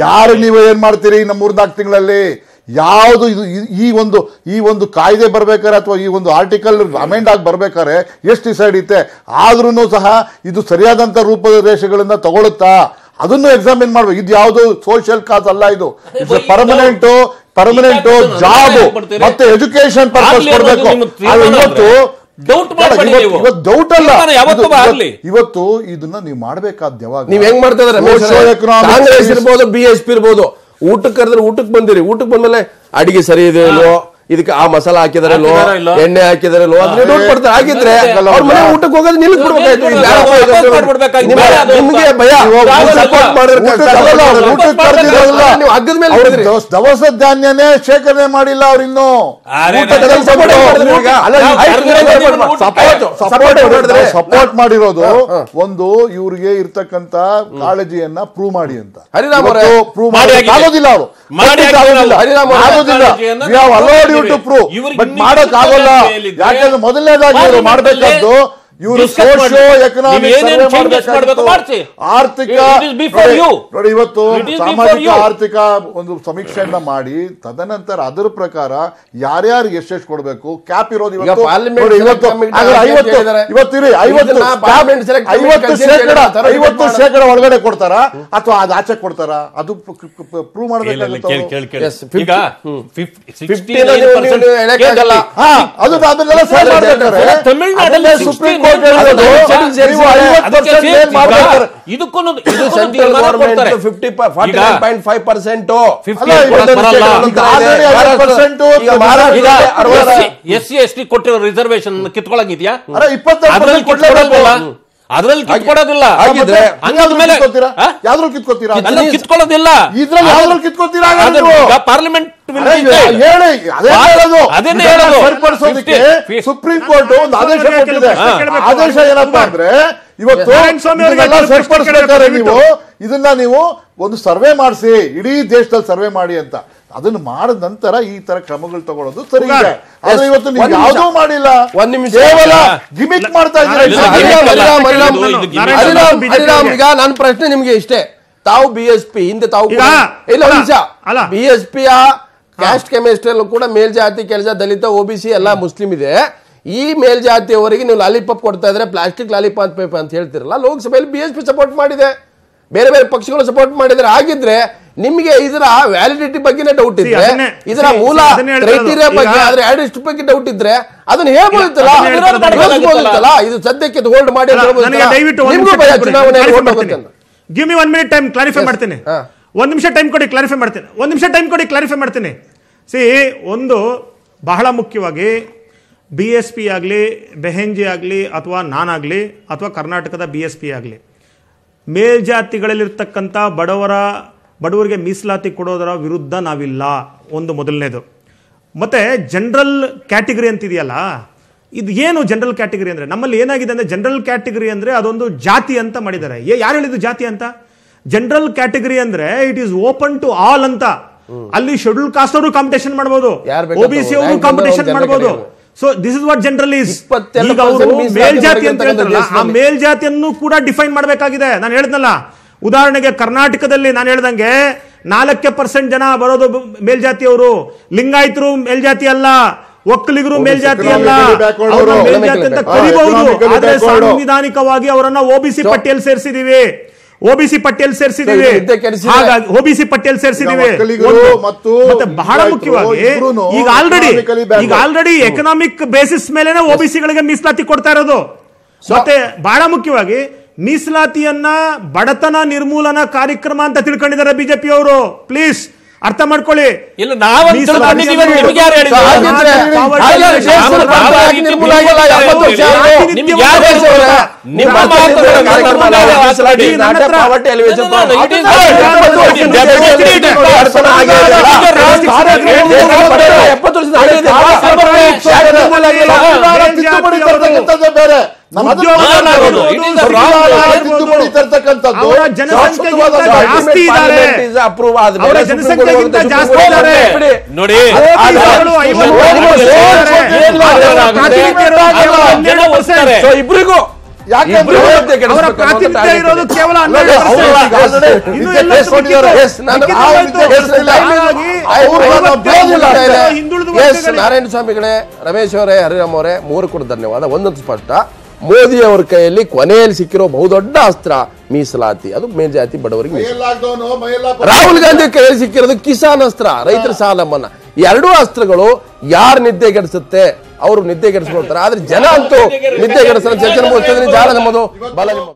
ಯಾರು ನೀವು ಏನ್ ಮಾಡ್ತೀರಿ ನಮ್ಮ 3-4 ತಿಂಗಳಲ್ಲಿ? ಯಾವುದು ಇದು ಈ ಒಂದು ಕಾಯ್ದೆ ಬರ್ಬೇಕಾದ್ರೆ ಅಥವಾ ಈ ಒಂದು ಆರ್ಟಿಕಲ್ ಅಮೆಂಡ್ ಆಗಿ ಬರ್ಬೇಕಾದ್ರೆ ಎಷ್ಟು ಡಿಸೈಡ್ ಇತ್ತೆ, ಆದ್ರೂ ಸಹ ಇದು ಸರಿಯಾದಂತ ರೂಪರೇಷೆಗಳನ್ನ ತಗೊಳುತ್ತಾ ಅದನ್ನು ಎಕ್ಸಾಮಿನ್ ಮಾಡ್ಬೇಕು. ಇದು ಯಾವುದು ಸೋಷಿಯಲ್ ಕಾಸ್ ಅಲ್ಲ, ಇದು ಪರ್ಮನೆಂಟ್ ಜಾಬ್ ಮತ್ತೆ ಎಜುಕೇಶನ್ ಪರ್ಪಸ್ ಕೊಡ್ಬೇಕು. ಡೌಟ್ ಅಲ್ಲ, ಇವತ್ತು ಇದನ್ನ ನೀವು ಮಾಡ್ಬೇಕಾದ ಯಾವಾಗ ನೀವ್ ಹೆಂಗ್ ಮಾಡ್ತಾ ಇದ್ರೆ ಕಾಂಗ್ರೆಸ್ ಇರ್ಬೋದು, BSP ಇರ್ಬೋದು, ಊಟಕ್ಕೆ ಕರೆದ್ರೆ ಊಟಕ್ಕೆ ಬಂದಿರಿ, ಊಟಕ್ಕೆ ಬಂದ್ಮೇಲೆ ಅಡಿಗೆ ಸರಿ ಇದೆ ಇಲ್ವೋ, ಇದಕ್ಕೆ ಆ ಮಸಾಲ ಹಾಕಿದಾರಲ್ಲೋ, ಎಣ್ಣೆ ಹಾಕಿದಾರಲ್ಲೋ ಅದನ್ನ ಡೌಟ್ ಪಡ್ತಾರೆ. ಹಾಗಿದ್ರೆ ಅವ್ರ ಮನೆ ಊಟಕ್ಕೆ ಹೋಗೋದು ನಿಲ್ಲಿಸ್ಬಿಡ್ಬೇಕಾಯ್ತು. ನಿಮ್ಗೆ ಭಯ ಹಗ್ಗದ ಮೇಲೆ ದವಸ ಧಾನ್ಯನೇ ಶೇಖರಣೆ ಮಾಡಿಲ್ಲ ಅವ್ರು ಇನ್ನೂ. ಸಪೋರ್ಟ್ ಮಾಡಿರೋದು ಒಂದು ಇವ್ರಿಗೆ ಇರ್ತಕ್ಕಂತ ಕಾಳಜಿಯನ್ನ ಪ್ರೂವ್ ಮಾಡಿ ಅಂತ. ಪ್ರೂವ್ ಮಾಡೋದಿಲ್ಲ ಅವರು, ಮಾಡಕ್ ಆಗೋಲ್ಲ. ಯಾಕಂದ್ರೆ ಮೊದಲನೇದಾಗಿ ಇವರು ಮಾಡಬೇಕಾದ್ದು ಇವರು ಸೋಶಿಯೋ ಎಕನಾಮಿಕ್ ಆರ್ಥಿಕ ನೋಡಿ, ಇವತ್ತು ಸಾಮಾಜಿಕ ಆರ್ಥಿಕ ಒಂದು ಸಮೀಕ್ಷೆಯನ್ನ ಮಾಡಿ ತದನಂತರ ಅದರ ಪ್ರಕಾರ ಯಾರ್ಯಾರಿಗೆ ಎಷ್ಟೆಷ್ಟು ಕೊಡಬೇಕು ಕ್ಯಾಪ್ ಇರೋದು. ಇವತ್ತು 50% ಒಳಗಡೆ ಕೊಡ್ತಾರ ಅಥವಾ ಅದು ಆಚೆ ಕೊಡ್ತಾರ? ಅದು ಪ್ರೂವ್ ಮಾಡಬೇಕಾಗುತ್ತೆ. ಸುಪ್ರೀಂ SC ಕೊಟ್ಟಿರೋ ರಿಸರ್ವೇಶನ್ ಕಿತ್ಕೊಳ್ಳಂಗಿದ್ಯಾ? ಅದ್ರಲ್ಲಿ ಕಿತ್ಕೊಡೋದಿಲ್ಲ. ಯಾವ್ದ್ರಲ್ಲಿ ಕಿತ್ಕೋತೀರಾ? ಕಿತ್ಕೊಳ್ಳೋದಿಲ್ಲ. ಇದ್ರಲ್ಲಿ ಯಾವ್ದ್ರಲ್ಲಿ ಕಿತ್ಕೋತೀರಾ? ಪಾರ್ಲಿಮೆಂಟ್ ಸರಿಪಡಿಸೋದಕ್ಕೆ ಸುಪ್ರೀಂ ಕೋರ್ಟ್ ಒಂದು ಆದೇಶ ಕೊಟ್ಟಿದೆ. ಆದೇಶ ಏನಪ್ಪಾ ಅಂದ್ರೆ ಇವತ್ತು ಸರಿಪಡಿಸ್ಬೇಕಾದ್ರೆ ನೀವು ಒಂದು ಸರ್ವೆ ಮಾಡಿಸಿ, ಇಡೀ ದೇಶದಲ್ಲಿ ಸರ್ವೆ ಮಾಡಿ ಅಂತ. ಅದನ್ನು ಮಾಡಿದ ನಂತರ ಈ ತರ ಕ್ರಮಗಳು ತಗೊಳ್ಳೋದು ಸರಿ ಇದೆ. ಆದ್ರೆ ಇವತ್ತು ನೀವು ಯಾವುದೂ ಮಾಡಿಲ್ಲ, ಕೇವಲ ಗಿಮಿಕ್ ಮಾಡ್ತಾ ಇದ್ದೀರಾ. ಈಗ ನನ್ನ ಪ್ರಶ್ನೆ ನಿಮ್ಗೆ ಇಷ್ಟೇ, ತಾವು BSP ಹಿಂದೆ ತಾವು BSP ಕ್ಯಾಸ್ಟ್ ಕೆಮಿಸ್ಟ್ರಿಯಲ್ಲೂ ಕೂಡ ಮೇಲ್ಜಾತಿ, ಕೆಳಜ, ದಲಿತ, OBC ಎಲ್ಲ ಮುಸ್ಲಿಂ ಇದೆ. ಈ ಮೇಲ್ಜಾತಿಯವರಿಗೆ ನೀವು ಲಾಲಿಪಾಪ್ ಕೊಡ್ತಾ ಇದ್ರೆ, ಪ್ಲಾಸ್ಟಿಕ್ ಲಾಲಿಪಾಪ್ ಅಂತ ಹೇಳ್ತಿರಲ್ಲ, ಲೋಕಸಭೆಯಲ್ಲಿ BSP ಸಪೋರ್ಟ್ ಮಾಡಿದೆ, ಬೇರೆ ಬೇರೆ ಪಕ್ಷಗಳು ಸಪೋರ್ಟ್ ಮಾಡಿದ್ರೆ. ಆಗಿದ್ರೆ ನಿಮಗೆ ಇದರ ವ್ಯಾಲಿಡಿಟಿ ಬಗ್ಗೆ ಡೌಟ್ ಇದ್ರೆ, ಇದರ ಮೂಲ ಕ್ರೈಟೀರಿಯಾ ಬಗ್ಗೆ, ಆದ್ರೆ ಆಡಿಸ್ಟ್ ಬಗ್ಗೆ ಡೌಟ್ ಇದ್ರೆ ಅದನ್ನ ಹೇಳ್ಬೋದಿತ್ತಲ್ಲ. ಇದು ಸದ್ಯಕ್ಕೆ ಹೋಲ್ಡ್ ಮಾಡಿ ಚುನಾವಣೆ. Give me 1 minute time, clarify ಮಾಡ್ತೀನಿ. 1 ನಿಮಿಷ ಟೈಮ್ ಕೊಡಿ, ಕ್ಲಾರಿಫೈ ಮಾಡ್ತೀನಿ. 1 ನಿಮಿಷ ಟೈಮ್ ಕೊಡಿ, ಕ್ಲಾರಿಫೈ ಮಾಡ್ತೀನಿ. ಒಂದು ಬಹಳ ಮುಖ್ಯವಾಗಿ BSP ಆಗಲಿ, ಬೆಹೆಂಜಿ ಆಗಲಿ, ಅಥವಾ ನಾನಾಗಲಿ, ಅಥವಾ ಕರ್ನಾಟಕದ BSP ಆಗಲಿ, ಮೇಲ್ಜಾತಿಗಳಲ್ಲಿರ್ತಕ್ಕಂಥ ಬಡವರಿಗೆ ಮೀಸಲಾತಿ ಕೊಡೋದರ ವಿರುದ್ಧ ನಾವಿಲ್ಲ. ಒಂದು ಮೊದಲನೇದು. ಮತ್ತೆ ಜನರಲ್ ಕ್ಯಾಟಗರಿ ಅಂತಿದೆಯಲ್ಲ, ಇದು ಏನು ಜನರಲ್ ಕ್ಯಾಟಗರಿ ಅಂದ್ರೆ? ನಮ್ಮಲ್ಲಿ ಏನಾಗಿದೆ ಅಂದ್ರೆ, ಜನರಲ್ ಕ್ಯಾಟಗರಿ ಅಂದ್ರೆ ಅದೊಂದು ಜಾತಿ ಅಂತ ಮಾಡಿದ್ದಾರೆ. ಯಾರು ಹೇಳಿದ್ದು ಜಾತಿ ಅಂತ? ಜನರಲ್ ಕ್ಯಾಟಗರಿ ಅಂದ್ರೆ it is open to all ಅಂತ. ಅಲ್ಲಿ ಶೆಡ್ಯೂಲ್ ಕಾಸ್ಟ್ ಅವರು ಕಾಂಪಿಟೇಷನ್ ಮಾಡಬಹುದು, OBC ಅವರು ಕಾಂಪಿಟೇಷನ್ ಮಾಡಬಹುದು. So this is what general is. ಈಗ ಅವರು ಮೇಲ್ಜಾತಿ ಅಂತ ಹೇಳ್ತಾರಲ್ಲ, ಆ ಮೇಲ್ಜಾತಿಯನ್ನು ಕೂಡ ಡಿಫೈನ್ ಮಾಡಬೇಕಾಗಿದೆ. ನಾನು ಹೇಳಿದ್ನಲ್ಲ, ಉದಾಹರಣೆಗೆ ಕರ್ನಾಟಕದಲ್ಲಿ ನಾನು ಹೇಳ್ದಂಗೆ 4% ಜನ ಬರೋದು ಮೇಲ್ಜಾತಿಯವರು. ಲಿಂಗಾಯತರು ಮೇಲ್ಜಾತಿ ಅಲ್ಲ, ಒಕ್ಕಲಿಗರು ಮೇಲ್ಜಾತಿ ಅಲ್ಲ, ಮೇಲ್ಜಾತಿ ಅಂತ ಕರಿಬಹುದು. ಆದ್ರೆ ಸಾಂವಿಧಾನಿಕವಾಗಿ ಅವರನ್ನ OBC ಪಟ್ಟಿಯಲ್ಲಿ ಸೇರಿಸಿದೀವಿ. ಹಾಗಾಗಿ OBC ಪಟ್ಟಿಯಲ್ಲಿ ಸೇರಿಸಿದೀವಿ. ಮತ್ತೆ ಬಹಳ ಮುಖ್ಯವಾಗಿ ಈಗ ಆಲ್ರೆಡಿ ಎಕನಾಮಿಕ್ ಬೇಸಿಸ್ ಮೇಲೆ OBCಗಳಿಗೆ ಮೀಸಲಾತಿ ಕೊಡ್ತಾ ಇರೋದು. ಮತ್ತೆ ಬಹಳ ಮುಖ್ಯವಾಗಿ ಮೀಸಲಾತಿಯನ್ನ ಬಡತನ ನಿರ್ಮೂಲನಾ ಕಾರ್ಯಕ್ರಮ ಅಂತ ತಿಳ್ಕೊಂಡಿದ್ದಾರೆ ಬಿಜೆಪಿ ಅವರು. ಪ್ಲೀಸ್ ಅರ್ಥ ಮಾಡ್ಕೊಳ್ಳಿ. ತಿದ್ದುಪಡಿ ತರ್ತಕ್ಕಂಥದ್ದು ಬೇರೆ. ನಮ್ಮ ತಿದ್ದುಪಡಿ ತರ್ತಕ್ಕಂಥದ್ದು ಅವರ ಜನಸಂಖ್ಯೆಗಿಂತ ಜಾಸ್ತಿ ಇದ್ದಾರೆ. ಅಪ್ರೂವ್ ಆದ್ರೆ ಅವರ ಜನಸಂಖ್ಯೆಗಿಂತ ಜಾಸ್ತಿ ಇದ್ದಾರೆ. ನೋಡಿ ಇಬ್ಬರಿಗೂ ಅವರ ಪ್ರಾತಿನಿಧ್ಯ ಇರೋದು ಕೇವಲ 12%. ನಾರಾಯಣ ಸ್ವಾಮಿಗಳೇ, ರಮೇಶ್ ಅವರೇ, ಹರಿರಾಮ್ ಅವರೇ, ಮೂರು ಕೂಡ ಧನ್ಯವಾದ. ಒಂದೊಂದು ಸ್ಪಷ್ಟ, ಮೋದಿ ಅವರ ಕೈಯಲ್ಲಿ ಕೊನೆಯಲ್ಲಿ ಸಿಕ್ಕಿರೋ ಬಹುದೊಡ್ಡ ಅಸ್ತ್ರ ಮೀಸಲಾತಿ, ಅದು ಮೇಲ್ಜಾತಿ ಬಡವರಿಗೆ. ರಾಹುಲ್ ಗಾಂಧಿ ಕೈಯಲ್ಲಿ ಸಿಕ್ಕಿರೋದು ಕಿಸಾನ್ ಅಸ್ತ್ರ, ರೈತರ ಸಾಲ ಮನ್ನಾ. ಎರಡೂ ಅಸ್ತ್ರಗಳು ಯಾರು ನಿದ್ದೆಗೆಡಿಸುತ್ತೆ ಅವರು ನಿದ್ದೆಗೆಡಿಸ್ಕೊಳ್ತಾರೆ, ಆದ್ರೆ ಜನ ಅಂತೂ ನಿದ್ದೆಗೆಡಿಸಲು ಚರ್ಚೆ ಮುಗಿಸ್ತದೆ. ಜಾಲ ನಮ್ಮದು, ಬಲ ನಿಮ್ಮದು.